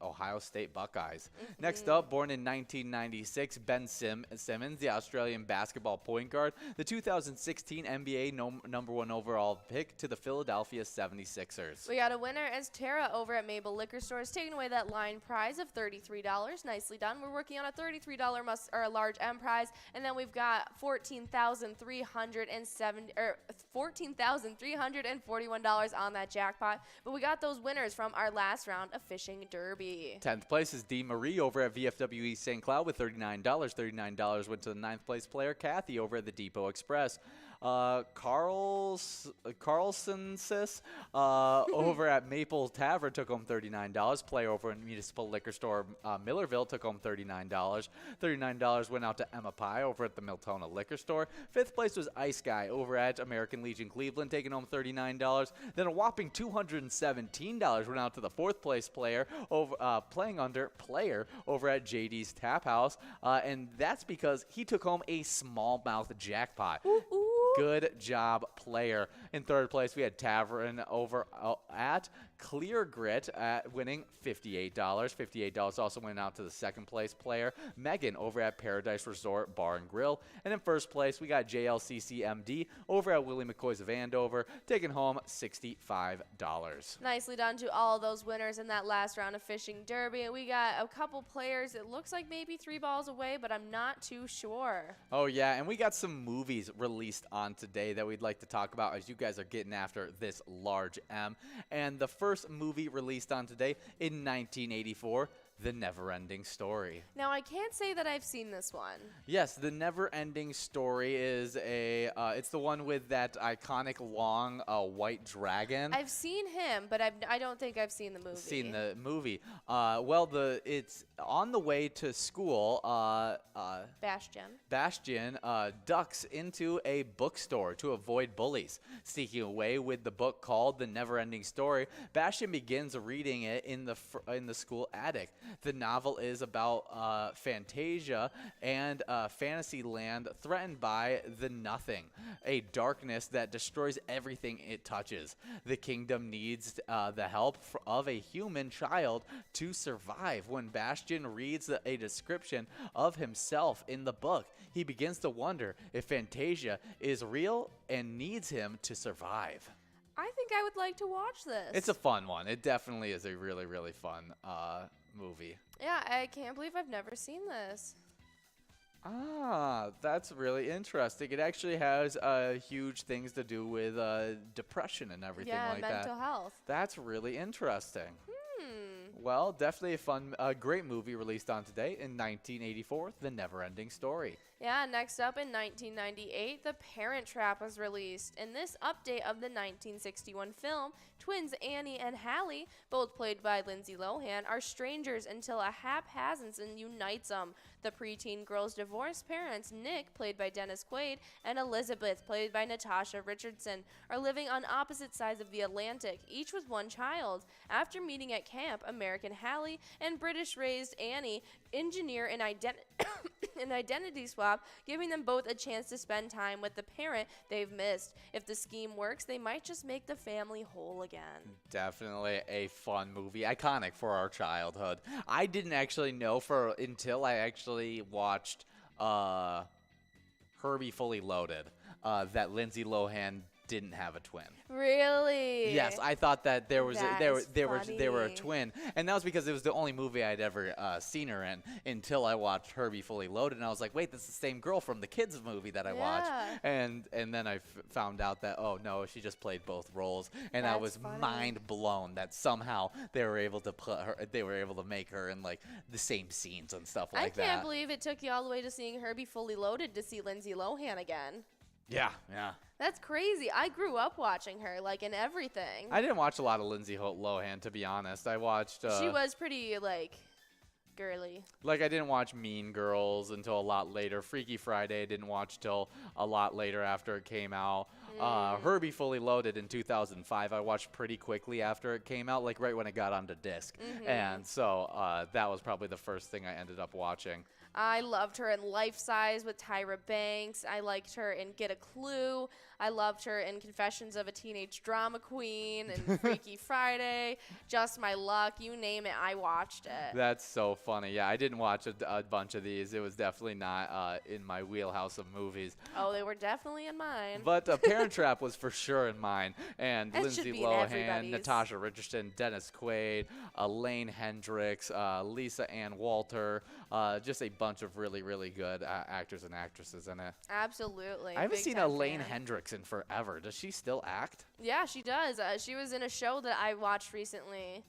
Ohio State Buckeyes. Next up, born in 1996, Ben Simmons, the Australian basketball point guard, the 2016 NBA number 1 overall pick to the Philadelphia 76ers. We got a winner as Tara over at Mabel Liquor Store is taking away that line prize of $33. Nicely done. We're working on a $33 a large M prize, and then we've got $14,341 on that jackpot. But we got those winners from our last round of Fishing Derby. 10th place is Dee Marie over at VFWE St. Cloud with $39. $39 went to the 9th place player, Kathy, over at the Depot Express. Carl Carlsonsis over at Maple Tavern took home $39. Player over in Municipal Liquor Store Millerville took home $39. $39 went out to Emma Pie over at the Miltona Liquor Store. Fifth place was Ice Guy over at American Legion Cleveland, taking home $39. Then a whopping $217 went out to the fourth place player over player over at JD's Tap House, and that's because he took home a smallmouth jackpot. Ooh, ooh. Good job, player. In third place, we had Tavern over at Clear Grit winning $58. $58 also went out to the second place player, Megan, over at Paradise Resort Bar and Grill. And in first place, we got JLCCMD over at Willie McCoy's of Andover, taking home $65. Nicely done to all those winners in that last round of Fishing Derby. We got a couple players. It looks like maybe 3 balls away, but I'm not too sure. Oh, yeah, and we got some movies released on today that we'd like to talk about as you guys are getting after this large M. And the first movie released on today in 1984, The Never-Ending Story. Now, I can't say that I've seen this one. Yes, The Never-Ending Story is it's the one with that iconic long white dragon. I've seen him, but I don't think I've seen the movie. Seen the movie. It's on the way to school. Bastian ducks into a bookstore to avoid bullies. Sneaking away with the book called The Never-Ending Story, Bastian begins reading it in the school attic. The novel is about Fantasia and Fantasyland threatened by the Nothing, a darkness that destroys everything it touches. The kingdom needs the help of a human child to survive. When Bastian reads a description of himself in the book, he begins to wonder if Fantasia is real and needs him to survive. I think I would like to watch this. It's a fun one. It definitely is a really, really fun movie. Yeah, I can't believe I've never seen this. Ah, that's really interesting. It actually has huge things to do with depression and everything like that. Yeah, mental health. That's really interesting. Well, definitely a great movie released on today in 1984, The Never-Ending Story. Yeah, next up in 1998, The Parent Trap was released. In this update of the 1961 film, twins Annie and Hallie, both played by Lindsay Lohan, are strangers until a haphazard unites them. The preteen girl's divorced parents, Nick, played by Dennis Quaid, and Elizabeth, played by Natasha Richardson, are living on opposite sides of the Atlantic, each with one child. After meeting at camp, American Hallie and British-raised Annie engineer an identity swap, giving them both a chance to spend time with the parent they've missed. If the scheme works, they might just make the family whole again. Definitely a fun movie, iconic for our childhood. I didn't actually know until I actually watched Herbie Fully Loaded that Lindsay Lohan didn't have a twin. Really? Yes, I thought that they were a funny. twin, and that was because it was the only movie I'd ever seen her in until I watched Herbie Fully Loaded, and I was like, wait, this is the same girl from the kids movie that I watched, and then I found out that no, she just played both roles, and I was mind blown that somehow they were able to make her in like the same scenes and stuff like that. I can't believe it took you all the way to seeing Herbie Fully Loaded to see Lindsay Lohan again. Yeah. That's crazy. I grew up watching her, like, in everything. I didn't watch a lot of Lindsay Lohan, to be honest. I watched... she was pretty, like, girly. Like, I didn't watch Mean Girls until a lot later. Freaky Friday I didn't watch till a lot later after it came out. Herbie Fully Loaded in 2005 I watched pretty quickly after it came out, like right when it got onto disc. And so that was probably the first thing I ended up watching. I loved her in Life Size with Tyra Banks. I liked her in Get a Clue. I loved her in Confessions of a Teenage Drama Queen and Freaky Friday. Just My Luck. You name it, I watched it. That's so funny. Yeah, I didn't watch a bunch of these. It was definitely not in my wheelhouse of movies. Oh, they were definitely in mine. But Parent Trap was for sure in mine. And It Lindsay should be in Lohan, everybody's. Natasha Richardson, Dennis Quaid, Elaine Hendricks, Lisa Ann Walter, just a bunch of really, really good actors and actresses in it. Absolutely. I haven't Big seen time Elaine fan. Hendricks in forever. Does she still act? Yeah, she does. She was in a show that I watched recently.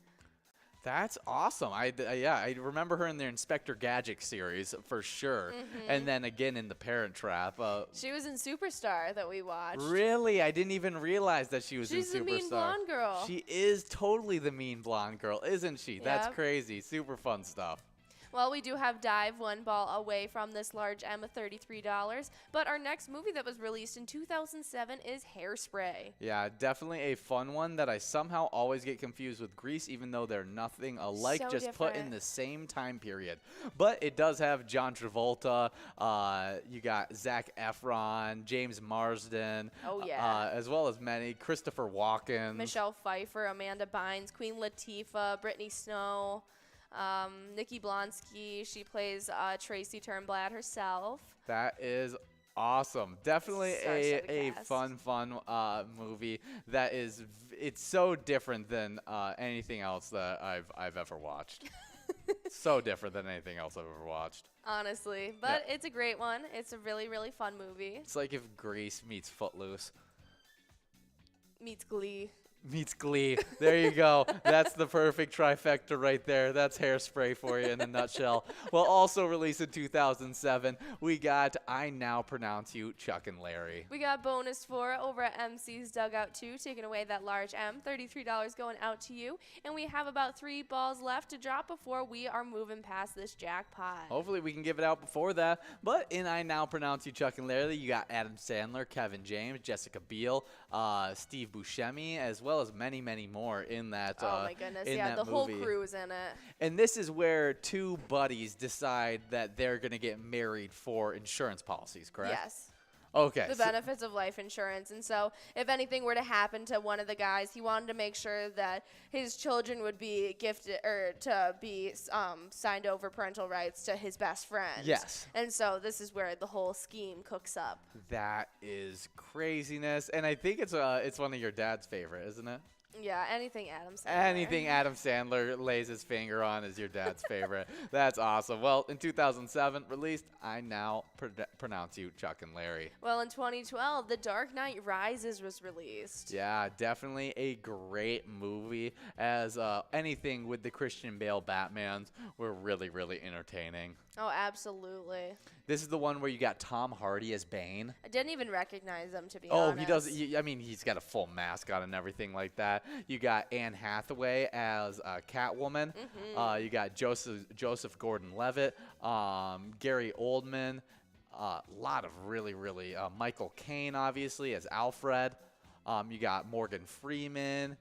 That's awesome. Yeah, I remember her in the Inspector Gadget series for sure, and then again in The Parent Trap. She was in Superstar that we watched. Really, I didn't even realize that she was in Superstar. She's the mean blonde girl. She is totally the mean blonde girl, isn't she? That's Yep. crazy. Super fun stuff. Well, we do have Dive, one ball away from this large M of $33. But our next movie that was released in 2007 is Hairspray. Yeah, definitely a fun one that I somehow always get confused with Grease, even though they're nothing alike, So just put in different. the same time period. But it does have John Travolta, you got Zac Efron, James Marsden, Oh, yeah. as well as many, Christopher Walken. Michelle Pfeiffer, Amanda Bynes, Queen Latifah, Brittany Snow, Nikki Blonsky. She plays Tracy Turnblad herself. That is awesome. Definitely a cast. fun movie that is it's so different than anything else that I've ever watched. So different than anything else I've ever watched. Honestly, but it's a great one. It's a really, really fun movie. It's like if Grease meets Footloose. Meets Glee. Meets Glee. There you go. That's the perfect trifecta right there. That's Hairspray for you in a nutshell. Well, also released in 2007, we got I Now Pronounce You, Chuck and Larry. We got bonus 4 over at MC's Dugout 2, taking away that large M, $33 going out to you. And we have about 3 balls left to drop before we are moving past this jackpot. Hopefully we can give it out before that. But in I Now Pronounce You, Chuck and Larry, you got Adam Sandler, Kevin James, Jessica Biel, Steve Buscemi, as well as many, many more in that Oh my goodness, in yeah, that the whole movie. crew's in it. And this is where two buddies decide that they're going to get married for insurance policies, correct? Yes. Okay. The benefits of life insurance. And so if anything were to happen to one of the guys, he wanted to make sure that his children would be gifted or to be signed over parental rights to his best friend. Yes. And so this is where the whole scheme cooks up. That is craziness. And I think it's one of your dad's favorite, isn't it? Yeah, anything Adam Sandler. Anything Adam Sandler lays his finger on is your dad's favorite. That's awesome. Well, in 2007, released I Now Pronounce You, Chuck and Larry. Well, in 2012, The Dark Knight Rises was released. Yeah, definitely a great movie, as anything with the Christian Bale Batmans were really, really entertaining. Oh, absolutely. This is the one where you got Tom Hardy as Bane. I didn't even recognize him, to be Oh, honest. he does. I mean, he's got a full mask on and everything like that. You got Anne Hathaway as Catwoman. You got Joseph Gordon-Levitt, Gary Oldman. A lot of really, really Michael Caine, obviously, as Alfred. You got Morgan Freeman.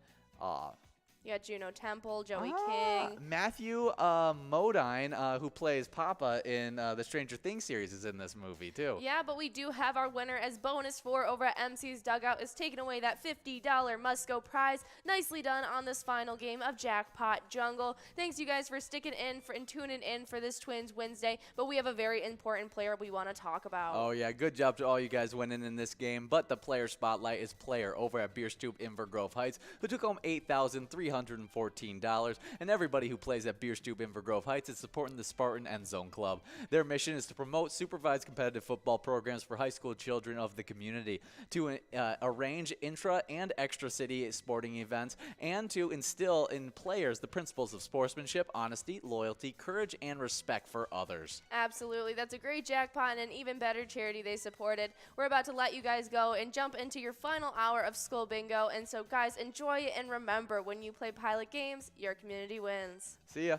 You got Juno Temple, Joey King. Matthew Modine, who plays Papa in the Stranger Things series, is in this movie, too. Yeah, but we do have our winner as bonus 4 over at MC's Dugout is taking away that $50 must-go prize. Nicely done on this final game of Jackpot Jungle. Thanks, you guys, for sticking in and tuning in for this Twins Wednesday. But we have a very important player we want to talk about. Oh, yeah. Good job to all you guys winning in this game. But the player spotlight is player over at Beerstoop in Grove Heights, who took home $8,314. And everybody who plays at Beerstoop in Grove Heights is supporting the Spartan End Zone Club. Their mission is to promote supervised competitive football programs for high school children of the community, to arrange intra and extra city sporting events, and to instill in players the principles of sportsmanship, honesty, loyalty, courage, and respect for others. Absolutely. That's a great jackpot and an even better charity they supported. We're about to let you guys go and jump into your final hour of School Bingo. And so, guys, enjoy it, and remember, when you play Pilot games, your community wins. See ya.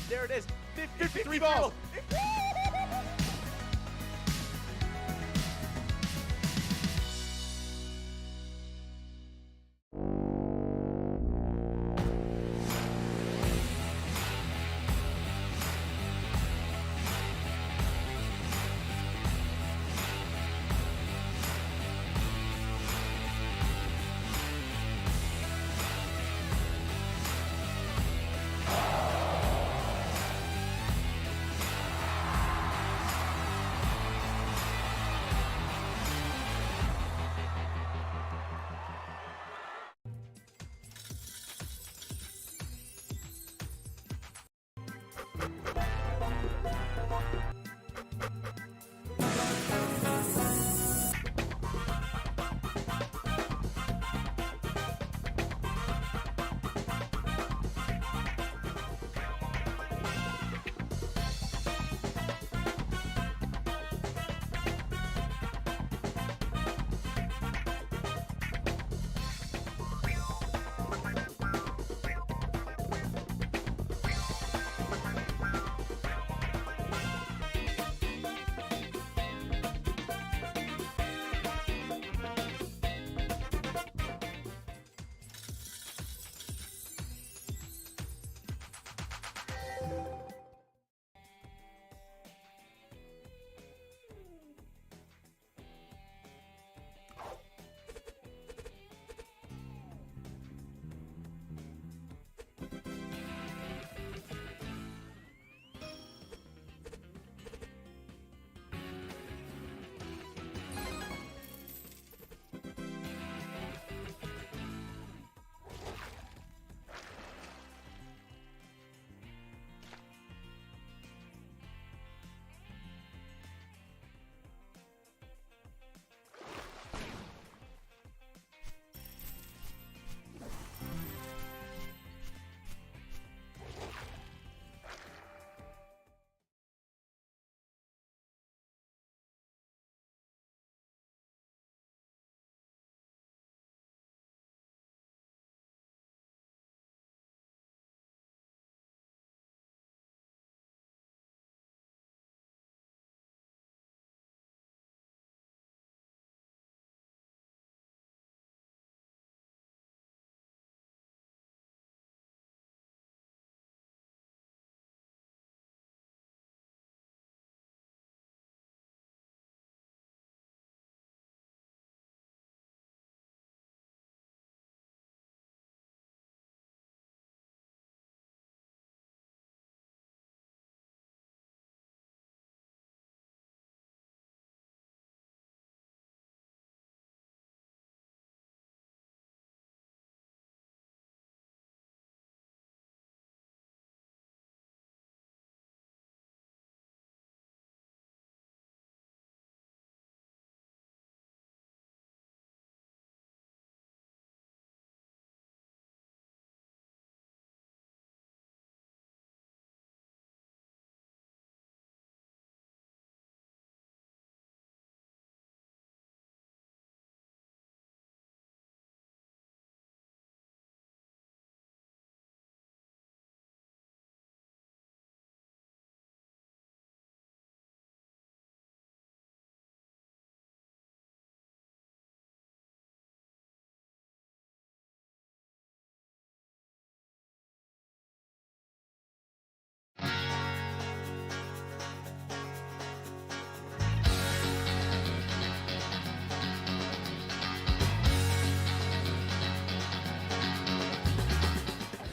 There it is. 53 balls.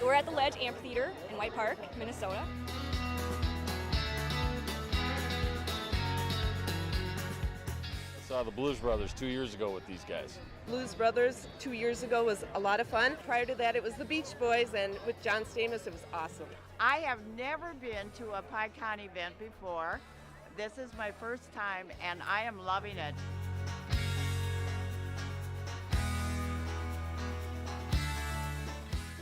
We're at the Ledge Amphitheater in White Park, Minnesota. I saw the Blues Brothers 2 years ago with these guys. Blues Brothers 2 years ago was a lot of fun. Prior to that, it was the Beach Boys, and with John Stamos, it was awesome. I have never been to a PyCon event before. This is my first time, and I am loving it.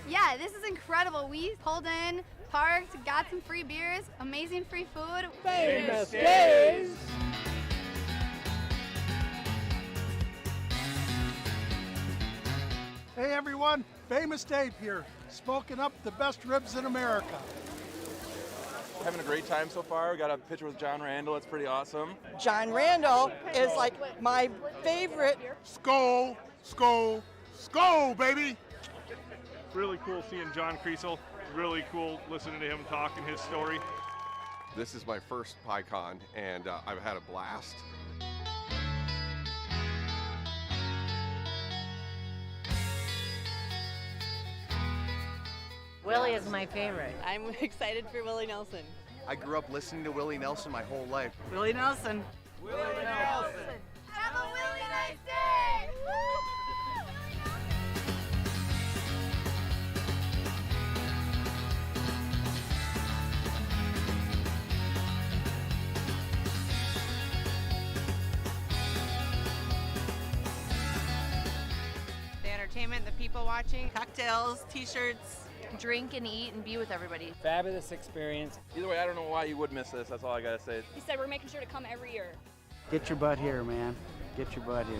Yeah, this is incredible. We pulled in, parked, got some free beers, amazing free food. Famous days! Hey everyone, Famous Dave here, smoking up the best ribs in America. Having a great time so far. We got a picture with John Randall. It's pretty awesome. John Randall is like my favorite. Skol, skol, skol, baby! Really cool seeing John Kriesel. Really cool listening to him talking his story. This is my first PyCon, and I've had a blast. Willie is my favorite. I'm excited for Willie Nelson. I grew up listening to Willie Nelson my whole life. Willie Nelson. Willie Nelson. Have a really nice day! The entertainment, the people watching. Cocktails, t-shirts. Drink and eat and be with everybody. Fabulous experience. Either way, I don't know why you would miss this. That's all I gotta say. He said we're making sure to come every year. Get your butt here, man. Get your butt here.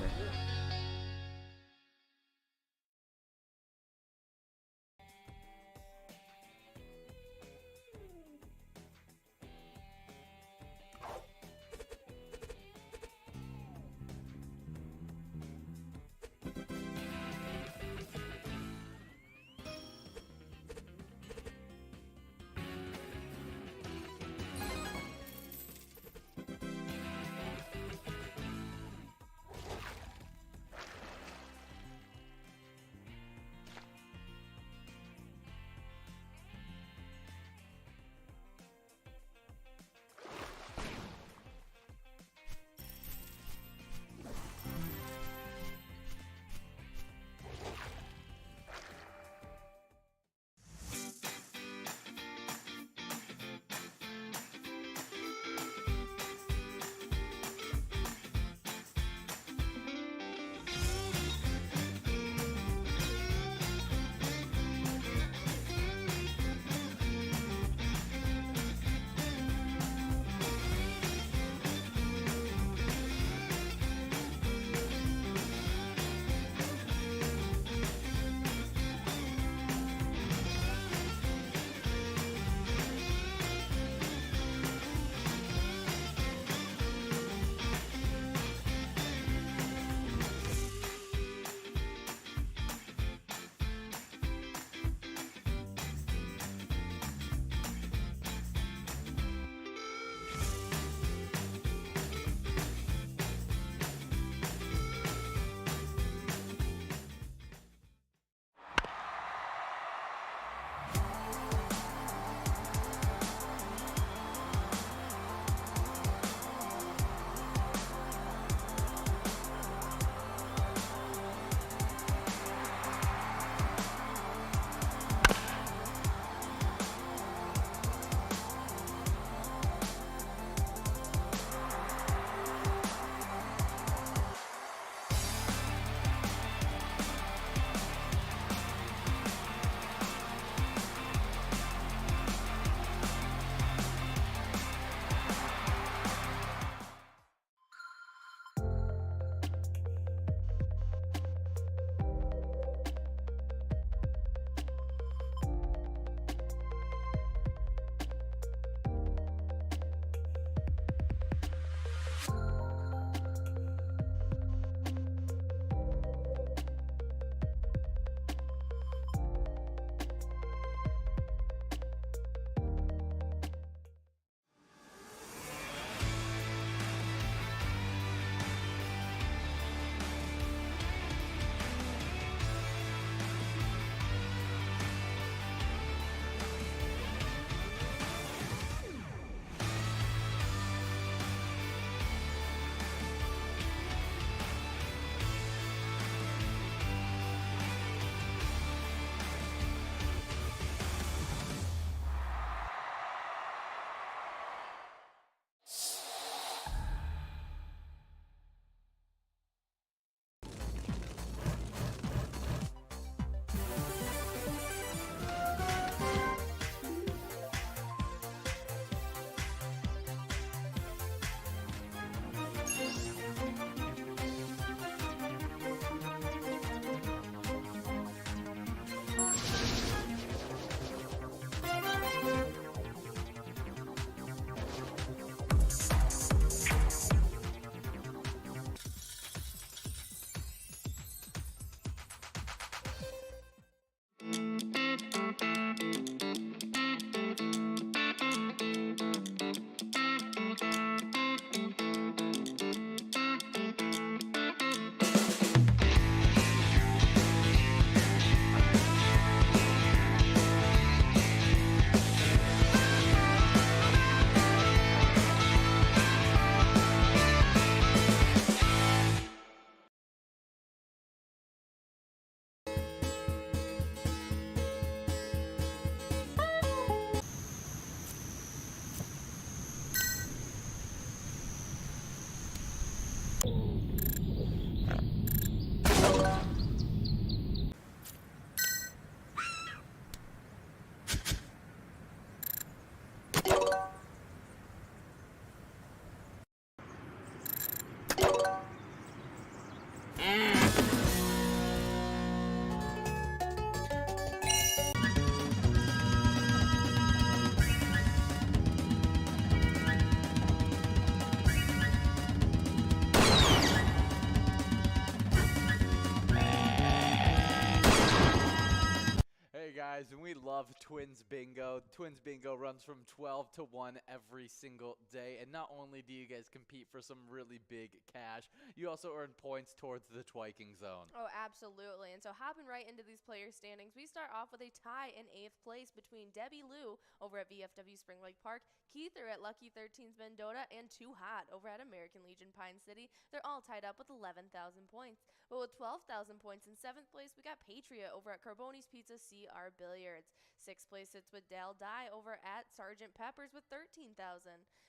guys, and we love Twins Bingo. Twins Bingo runs from 12 to 1 every single day, and not only do you guys compete for some really big cash, you also earn points towards the Twiking Zone. Oh, absolutely. And so hopping right into these player standings, we start off with a tie in 8th place between Debbie Lou over at VFW Spring Lake Park, Keither at Lucky 13's Mendota, and Too Hot over at American Legion Pine City. They're all tied up with 11,000 points. But with 12,000 points in 7th place, we got Patriot over at Carboni's Pizza CR Billiards. 6th place sits with Dal Dye over at Sergeant Pepper's with 13,000.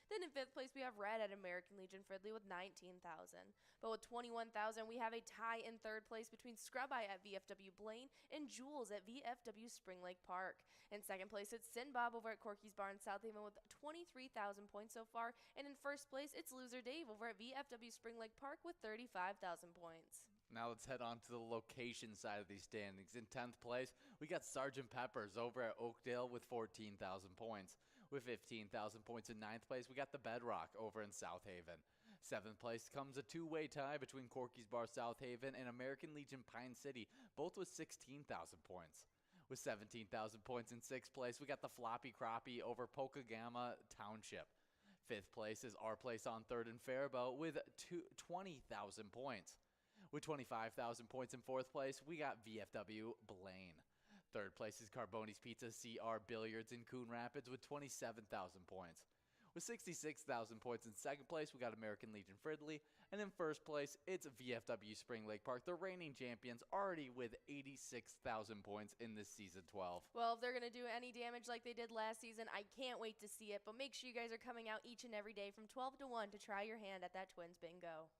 Then in 5th place, we have Red at American Legion Fridley with 19,000. But with 21,000, we have a tie in 3rd place between Scrub Eye at VFW Blaine and Jules at VFW Spring Lake Park. In 2nd place, it's Sin Bob over at Corky's Bar in South Haven with 23,000 points so far. And in 1st place, it's Loser Dave over at VFW Spring Lake Park with 35,000 points. Now let's head on to the location side of these standings. In 10th place, we got Sergeant Pepper's over at Oakdale with 14,000 points. With 15,000 points in 9th place, we got the Bedrock over in South Haven. 7th place comes a two-way tie between Corky's Bar South Haven and American Legion Pine City, both with 16,000 points. With 17,000 points in 6th place, we got the Floppy Crappie over Pokagama Township. 5th place is our place on 3rd and Faribault with 20,000 points. With 25,000 points in 4th place, we got VFW Blaine. 3rd place is Carboni's Pizza CR Billiards in Coon Rapids with 27,000 points. With 66,000 points in 2nd place, we got American Legion Fridley. And in 1st place, it's VFW Spring Lake Park, the reigning champions, already with 86,000 points in this Season 12. Well, if they're going to do any damage like they did last season, I can't wait to see it. But make sure you guys are coming out each and every day from 12 to 1 to try your hand at that Twins Bingo.